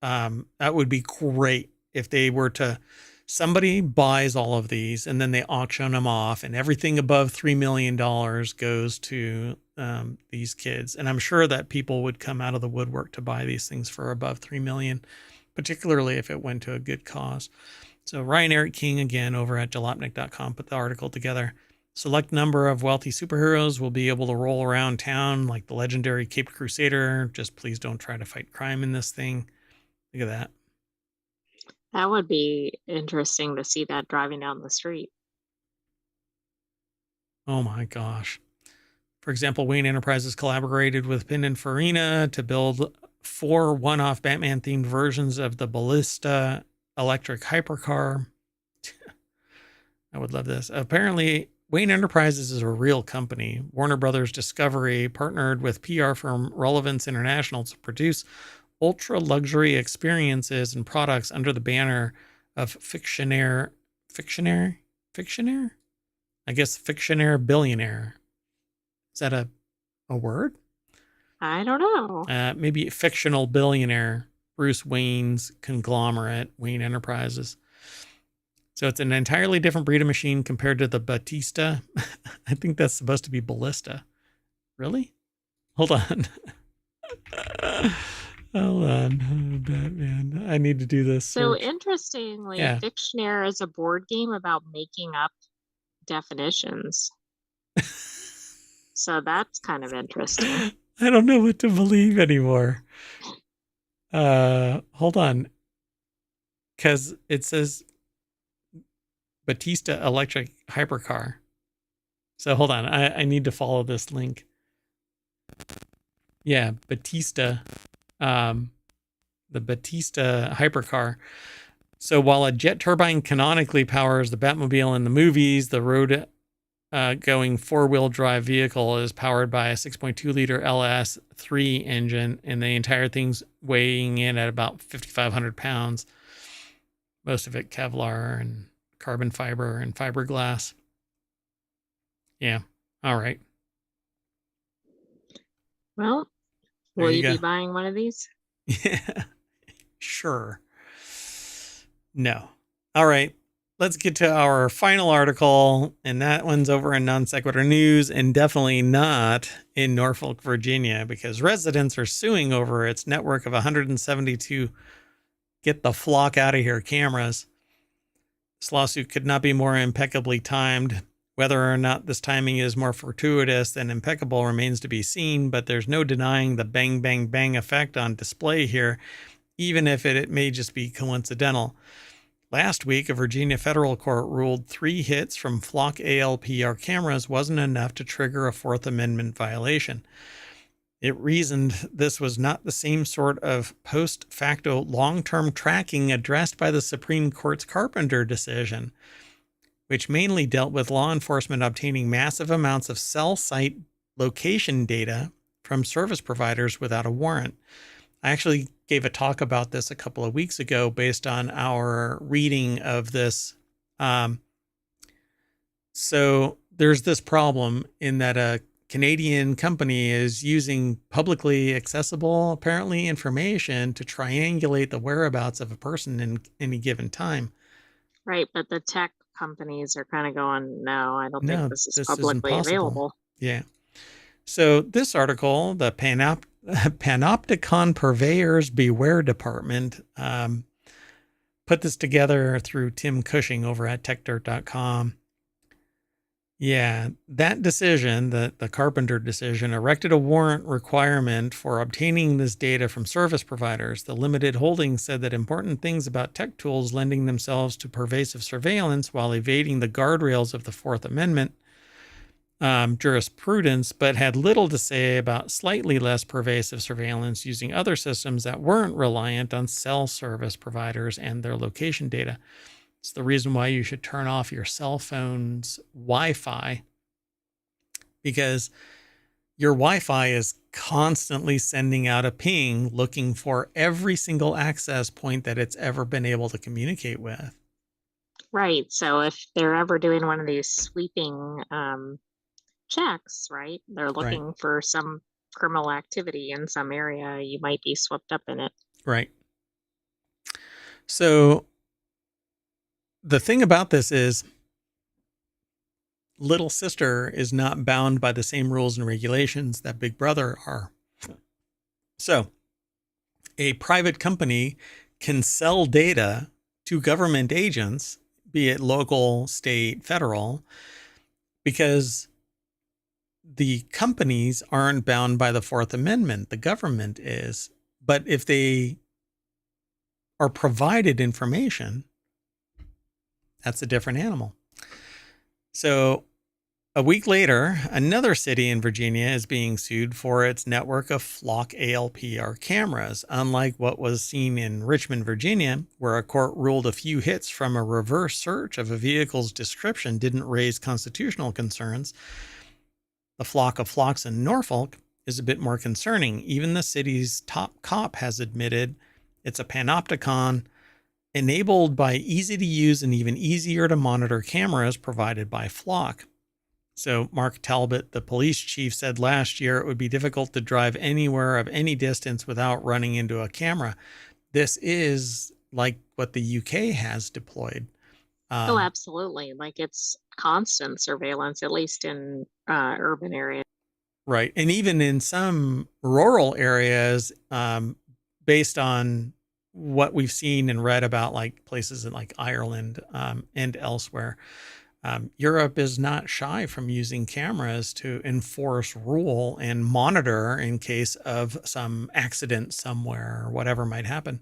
That would be great if they were to somebody buys all of these and then they auction them off, and everything above $3 million goes to these kids. And I'm sure that people would come out of the woodwork to buy these things for above 3 million, particularly if it went to a good cause. So Ryan Eric King, again, over at jalopnik.com, put the article together. Select number of wealthy superheroes will be able to roll around town like the legendary Cape Crusader. Just please don't try to fight crime in this thing. Look at that. That would be interesting to see that driving down the street. Oh my gosh. For example, Wayne Enterprises collaborated with Pininfarina to build 4 one-off Batman-themed versions of the Ballista electric hypercar. I would love this. Apparently, Wayne Enterprises is a real company. Warner Brothers Discovery partnered with PR firm Relevance International to produce ultra-luxury experiences and products under the banner of Fictionaire? I guess Fictionaire Billionaire. Is that a word? I don't know. Maybe fictional billionaire, Bruce Wayne's conglomerate, Wayne Enterprises. So it's an entirely different breed of machine compared to the Batista. I think that's supposed to be Ballista. Really? Hold on. Hold on. Oh, Batman. I need to do this. So search. interestingly, Yeah. Fictionaire is a board game about making up definitions. So that's kind of interesting. I don't know what to believe anymore. Hold on. Because it says Batista electric hypercar. So hold on. I need to follow this link. Yeah, Batista. The Batista hypercar. So while a jet turbine canonically powers the Batmobile in the movies, the road going four-wheel drive vehicle is powered by a 6.2 liter LS3 engine, and the entire thing's weighing in at about 5,500 pounds. Most of it Kevlar and carbon fiber and fiberglass. Yeah. All right. Well, will you be buying one of these? Yeah. Sure. No. All right. Let's get to our final article, and that one's over in Non Sequitur News, and definitely not in Norfolk, Virginia, because residents are suing over its network of 172 get the flock out of here cameras. This lawsuit could not be more impeccably timed. Whether or not this timing is more fortuitous than impeccable remains to be seen, but there's no denying the bang, bang, bang effect on display here, even if it may just be coincidental. Last week, a Virginia federal court ruled 3 hits from flock ALPR cameras wasn't enough to trigger a Fourth Amendment violation. It reasoned this was not the same sort of post facto long-term tracking addressed by the Supreme Court's Carpenter decision, which mainly dealt with law enforcement obtaining massive amounts of cell site location data from service providers without a warrant. I actually gave a talk about this a couple of weeks ago based on our reading of this. So there's this problem in that a Canadian company is using publicly accessible, apparently, information to triangulate the whereabouts of a person in any given time. Right, but the tech companies are kind of going, no, I don't think this is publicly available. Yeah. So this article, the Panopticon Purveyors Beware Department, put this together through Tim Cushing over at techdirt.com. Yeah, that decision, the Carpenter decision, erected a warrant requirement for obtaining this data from service providers. The limited holding said that important things about tech tools lending themselves to pervasive surveillance while evading the guardrails of the Fourth Amendment jurisprudence, but had little to say about slightly less pervasive surveillance using other systems that weren't reliant on cell service providers and their location data. It's the reason why you should turn off your cell phone's Wi-Fi, because your Wi-Fi is constantly sending out a ping looking for every single access point that it's ever been able to communicate with. Right. So if they're ever doing one of these sweeping checks, right, they're looking for some criminal activity in some area, you might be swept up in it. Right. So the thing about this is little sister is not bound by the same rules and regulations that big brother are. So a private company can sell data to government agents, be it local, state, federal, because the companies aren't bound by the Fourth Amendment. The government is. But if they are provided information, that's a different animal. So a week later, another city in Virginia is being sued for its network of flock ALPR cameras, unlike what was seen in Richmond, Virginia, where a court ruled a few hits from a reverse search of a vehicle's description didn't raise constitutional concerns. The flock of flocks in Norfolk is a bit more concerning. Even the city's top cop has admitted it's a panopticon enabled by easy-to-use and even easier-to-monitor cameras provided by Flock. So Mark Talbot, the police chief, said last year it would be difficult to drive anywhere of any distance without running into a camera. This is like what the UK has deployed. Oh, absolutely. Like it's constant surveillance, at least in urban areas. Right. And even in some rural areas, based on what we've seen and read about, like places in like Ireland and elsewhere, Europe is not shy from using cameras to enforce rule and monitor in case of some accident somewhere or whatever might happen.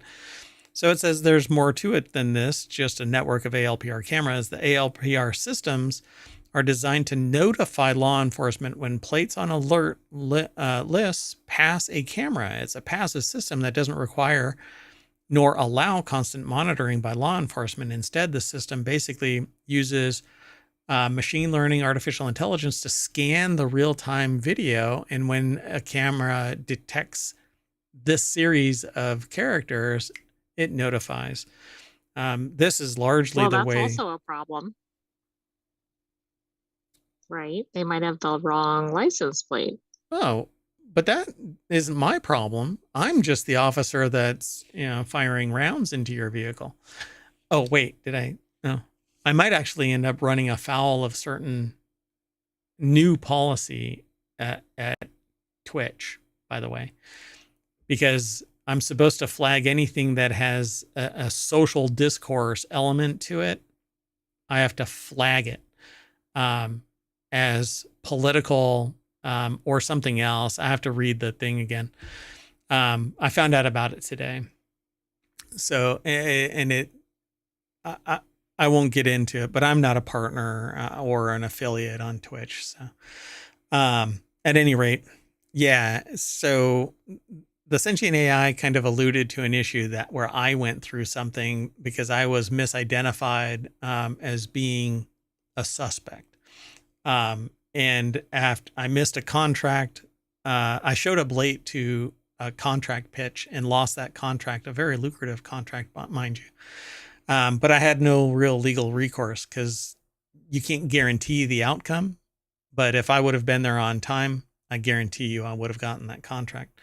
So it says there's more to it than this, just a network of ALPR cameras. The ALPR systems are designed to notify law enforcement when plates on alert lists pass a camera. It's a passive system that doesn't require nor allow constant monitoring by law enforcement. Instead, the system basically uses machine learning, artificial intelligence to scan the real-time video. And when a camera detects this series of characters, it notifies. This is largely the way. Well, that's also a problem, right? They might have the wrong license plate. Oh, but that isn't my problem. I'm just the officer that's, firing rounds into your vehicle. Oh, wait, did I? No. I might actually end up running afoul of certain new policy at Twitch, by the way, because I'm supposed to flag anything that has a social discourse element to it. I have to flag it as political or something else. I have to read the thing again. I found out about it today. So, and I won't get into it, but I'm not a partner or an affiliate on Twitch. So, at any rate, yeah. So the Sentient AI kind of alluded to an issue that where I went through something because I was misidentified as being a suspect. And after I missed a contract, I showed up late to a contract pitch and lost that contract, a very lucrative contract, mind you. But I had no real legal recourse because you can't guarantee the outcome. But if I would have been there on time, I guarantee you I would have gotten that contract,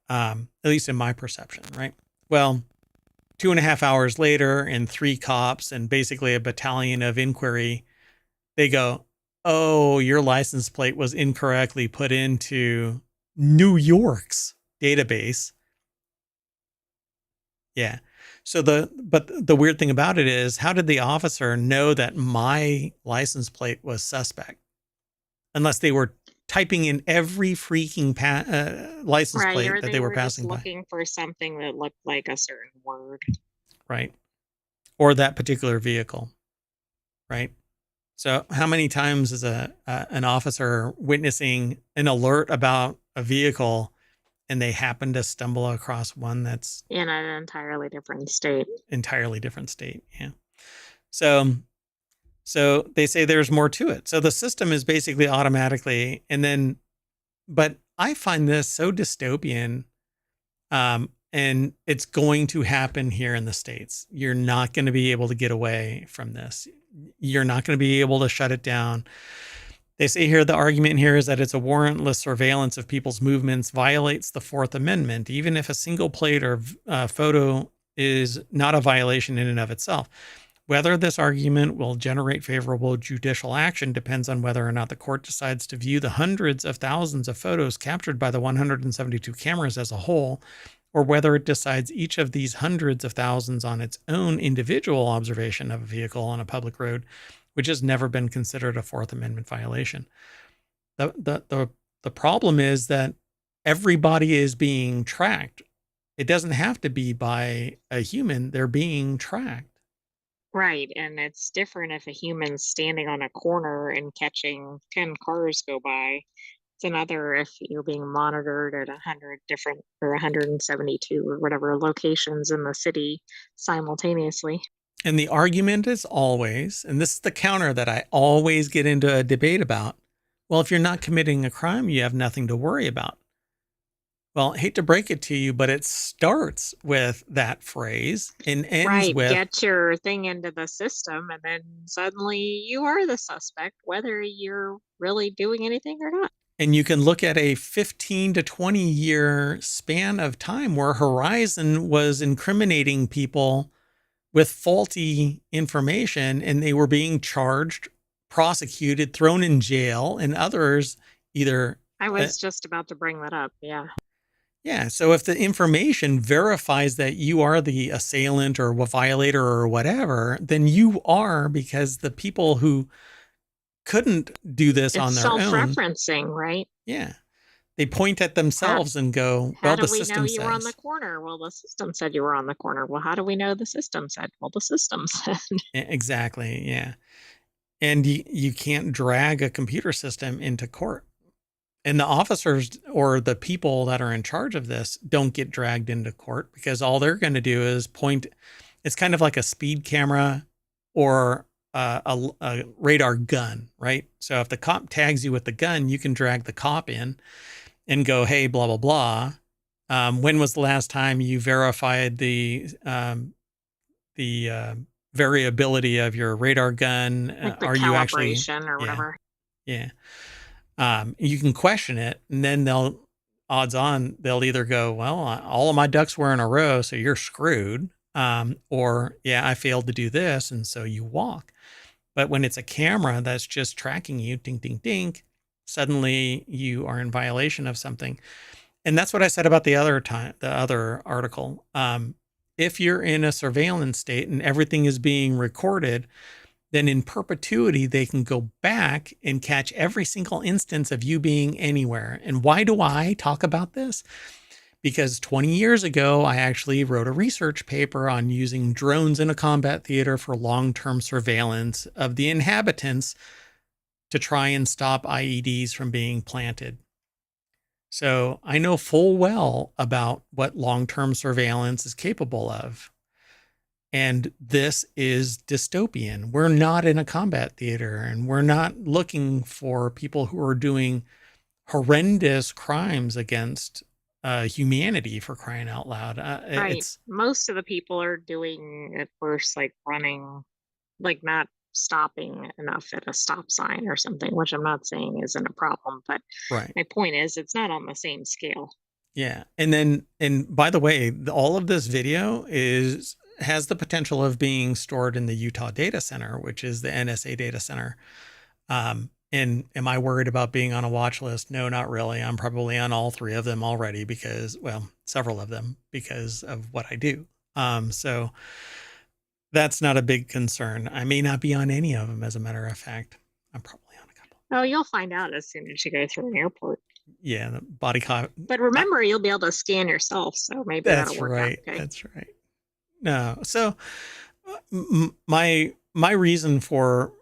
at least in my perception, right? Well, 2.5 hours later and 3 cops and basically a battalion of inquiry, they go, oh, your license plate was incorrectly put into New York's database. Yeah. So but the weird thing about it is, how did the officer know that my license plate was suspect? Unless they were typing in every freaking license plate that they were passing by. Looking for something that looked like a certain word. Right. Or that particular vehicle. Right. So how many times is an officer witnessing an alert about a vehicle and they happen to stumble across one that's in an entirely different state? Yeah. So they say there's more to it. So the system is basically automatically, but I find this so dystopian, and it's going to happen here in the States. You're not going to be able to get away from this. You're not going to be able to shut it down. They say here, the argument here is that it's a warrantless surveillance of people's movements violates the Fourth Amendment, even if a single plate or photo is not a violation in and of itself. Whether this argument will generate favorable judicial action depends on whether or not the court decides to view the hundreds of thousands of photos captured by the 172 cameras as a whole, or whether it decides each of these hundreds of thousands on its own individual observation of a vehicle on a public road, which has never been considered a Fourth Amendment violation. The problem is that everybody is being tracked. It doesn't have to be by a human. They're being tracked. Right, and it's different if a human's standing on a corner and catching 10 cars go by. It's another if you're being monitored at 100 different or 172 or whatever locations in the city simultaneously. And the argument is always, and this is the counter that I always get into a debate about, well, if you're not committing a crime, you have nothing to worry about. Well, I hate to break it to you, but it starts with that phrase and ends Right, with, get your thing into the system, and then suddenly you are the suspect, whether you're really doing anything or not. and you can look at a 15 to 20 year span of time where Horizon was incriminating people with faulty information, and they were being charged, prosecuted, thrown in jail, and others either. I was just about to bring that up. Yeah. Yeah. So if the information verifies that you are the assailant or violator or whatever, then you are, because the people who couldn't do this on It's their own. self-referencing, right? Yeah. They point at themselves and go, How well, do the we know system you were on the says. corner? Well, the system said you were on the corner. Well, how do we know the system said? Well, the system said. Exactly. Yeah. And you can't drag a computer system into court. And the officers or the people that are in charge of this don't get dragged into court, because all they're going to do is point. It's kind of like a speed camera or a radar gun, right? So if the cop tags you with the gun, you can drag the cop in and go, hey, blah, blah, blah. When was the last time you verified the variability of your radar gun? Like the Are you actually, calibration or yeah, whatever. yeah. You can question it, and then odds on, they'll either go, well, all of my ducks were in a row, so you're screwed. Or, yeah, I failed to do this, and so you walk. But when it's a camera that's just tracking you, ding, ding, ding, suddenly you are in violation of something. And that's what I said about the other article. If you're in a surveillance state and everything is being recorded, then in perpetuity, they can go back and catch every single instance of you being anywhere. And why do I talk about this? Because 20 years ago, I actually wrote a research paper on using drones in a combat theater for long-term surveillance of the inhabitants to try and stop IEDs from being planted. So I know full well about what long-term surveillance is capable of. And this is dystopian. We're not in a combat theater, and we're not looking for people who are doing horrendous crimes against humanity, for crying out loud. Right. Most of the people are doing at first like running, like not stopping enough at a stop sign or something, which I'm not saying isn't a problem, but right. my point is it's not on the same scale. Yeah. And by the way, all of this video has the potential of being stored in the Utah data center, which is the NSA data center. And am I worried about being on a watch list? No, not really. I'm probably on all three of them already because, well, several of them because of what I do. So that's not a big concern. I may not be on any of them, as a matter of fact. I'm probably on a couple. Oh, you'll find out as soon as you go through an airport. Yeah, the body cop. But remember, you'll be able to scan yourself, so maybe that'll work right. out. Okay. That's right. No, so my reason for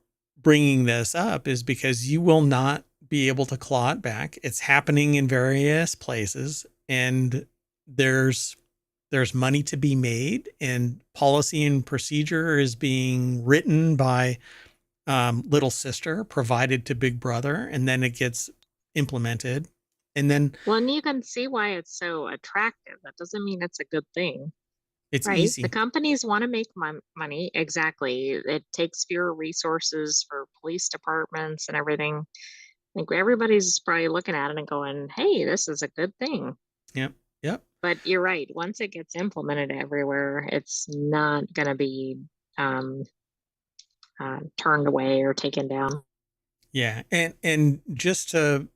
bringing this up is because you will not be able to claw it back. It's happening in various places, and there's money to be made, and policy and procedure is being written by little sister, provided to big brother, and then it gets implemented. And then, well, and you can see why it's so attractive. That doesn't mean it's a good thing. it's right? easy. The companies want to make money. Exactly. It takes fewer resources for police departments and everything. I think everybody's probably looking at it and going, hey, this is a good thing. Yep. Yep. But you're right. Once it gets implemented everywhere, it's not going to be turned away or taken down. Yeah. And just to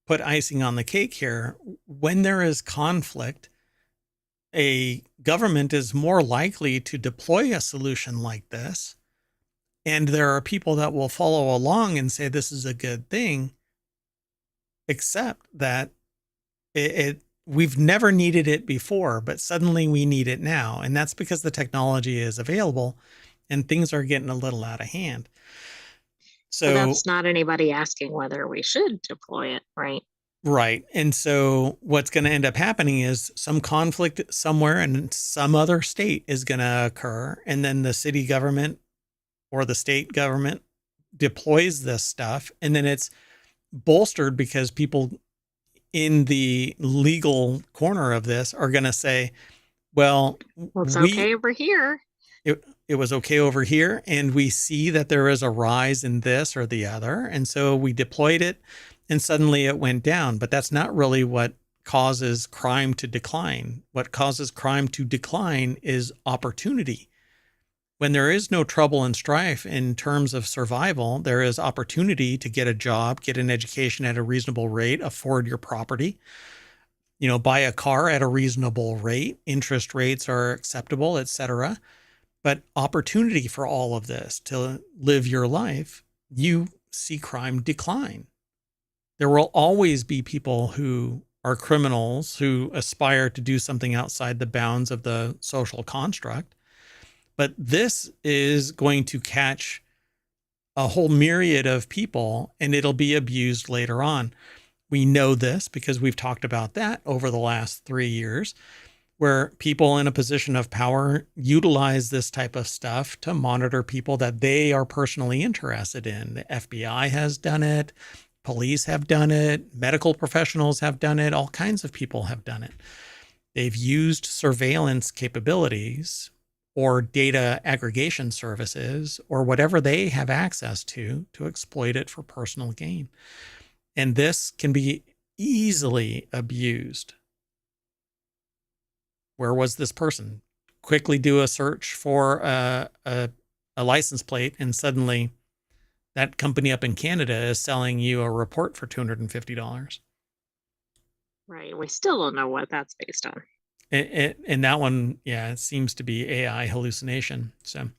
put icing on the cake here, when there is conflict, a government is more likely to deploy a solution like this. And there are people that will follow along and say this is a good thing, except that we've never needed it before, but suddenly we need it now. And that's because the technology is available and things are getting a little out of hand. So that's not anybody asking whether we should deploy it, right? Right. And so what's going to end up happening is some conflict somewhere in some other state is going to occur. And then the city government or the state government deploys this stuff. And then it's bolstered because people in the legal corner of this are going to say, well, it's okay over here. It was okay over here. And we see that there is a rise in this or the other. And so we deployed it and suddenly it went down. But that's not really what causes crime to decline. What causes crime to decline is opportunity. When there is no trouble and strife in terms of survival, there is opportunity to get a job, get an education at a reasonable rate, afford your property, buy a car at a reasonable rate, interest rates are acceptable, etc. But opportunity for all of this to live your life, you see crime decline. There will always be people who are criminals who aspire to do something outside the bounds of the social construct. But this is going to catch a whole myriad of people and it'll be abused later on. We know this because we've talked about that over the last 3 years, where people in a position of power utilize this type of stuff to monitor people that they are personally interested in. The FBI has done it. Police have done it. Medical professionals have done it. All kinds of people have done it. They've used surveillance capabilities or data aggregation services or whatever they have access to exploit it for personal gain. And this can be easily abused. Where was this person? Quickly do a search for a license plate and suddenly that company up in Canada is selling you a report for $250. Right. We still don't know what that's based on. And that one, it seems to be AI hallucination. So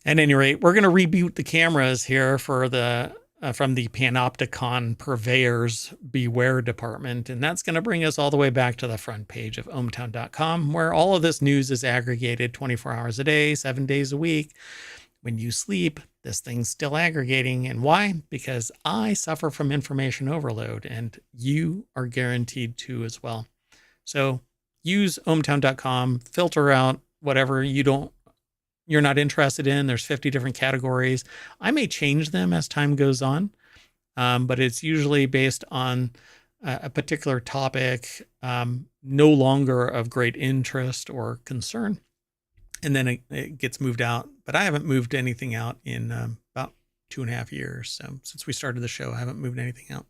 at any rate, we're going to reboot the cameras here for the from the Panopticon Purveyors Beware department. And that's going to bring us all the way back to the front page of ohmTown.com, where all of this news is aggregated 24 hours a day, 7 days a week. When you sleep, this thing's still aggregating. And why? Because I suffer from information overload and you are guaranteed to as well. So use ohmTown.com, filter out whatever you're not interested in. There's 50 different categories. I may change them as time goes on, but it's usually based on a particular topic, no longer of great interest or concern. And then it gets moved out. But I haven't moved anything out in about 2.5 years. So since we started the show, I haven't moved anything out.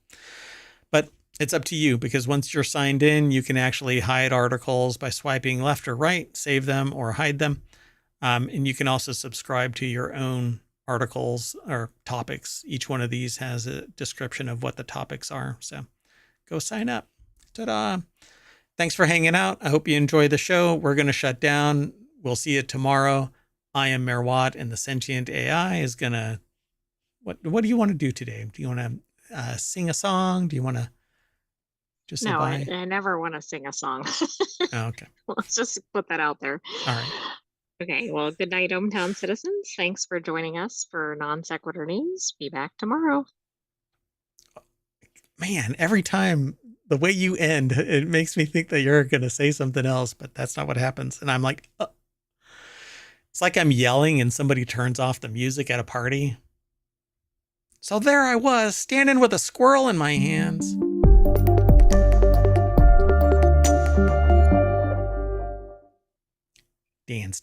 But it's up to you, because once you're signed in, you can actually hide articles by swiping left or right, save them or hide them. And you can also subscribe to your own articles or topics. Each one of these has a description of what the topics are. So go sign up. Ta-da. Thanks for hanging out. I hope you enjoy the show. We're going to shut down. We'll see you tomorrow. I am Mayor Watt, and the Sentient AI is going to... What do you want to do today? Do you want to sing a song? Do you want to just say bye? I never want to sing a song. Oh, okay. Let's just put that out there. All right. Okay, well, good night, ohmTown citizens. Thanks for joining us for Non Sequitur News. Be back tomorrow. Man, every time the way you end, it makes me think that you're going to say something else, but that's not what happens. And I'm like, it's like I'm yelling and somebody turns off the music at a party. So there I was, standing with a squirrel in my hands. Dance.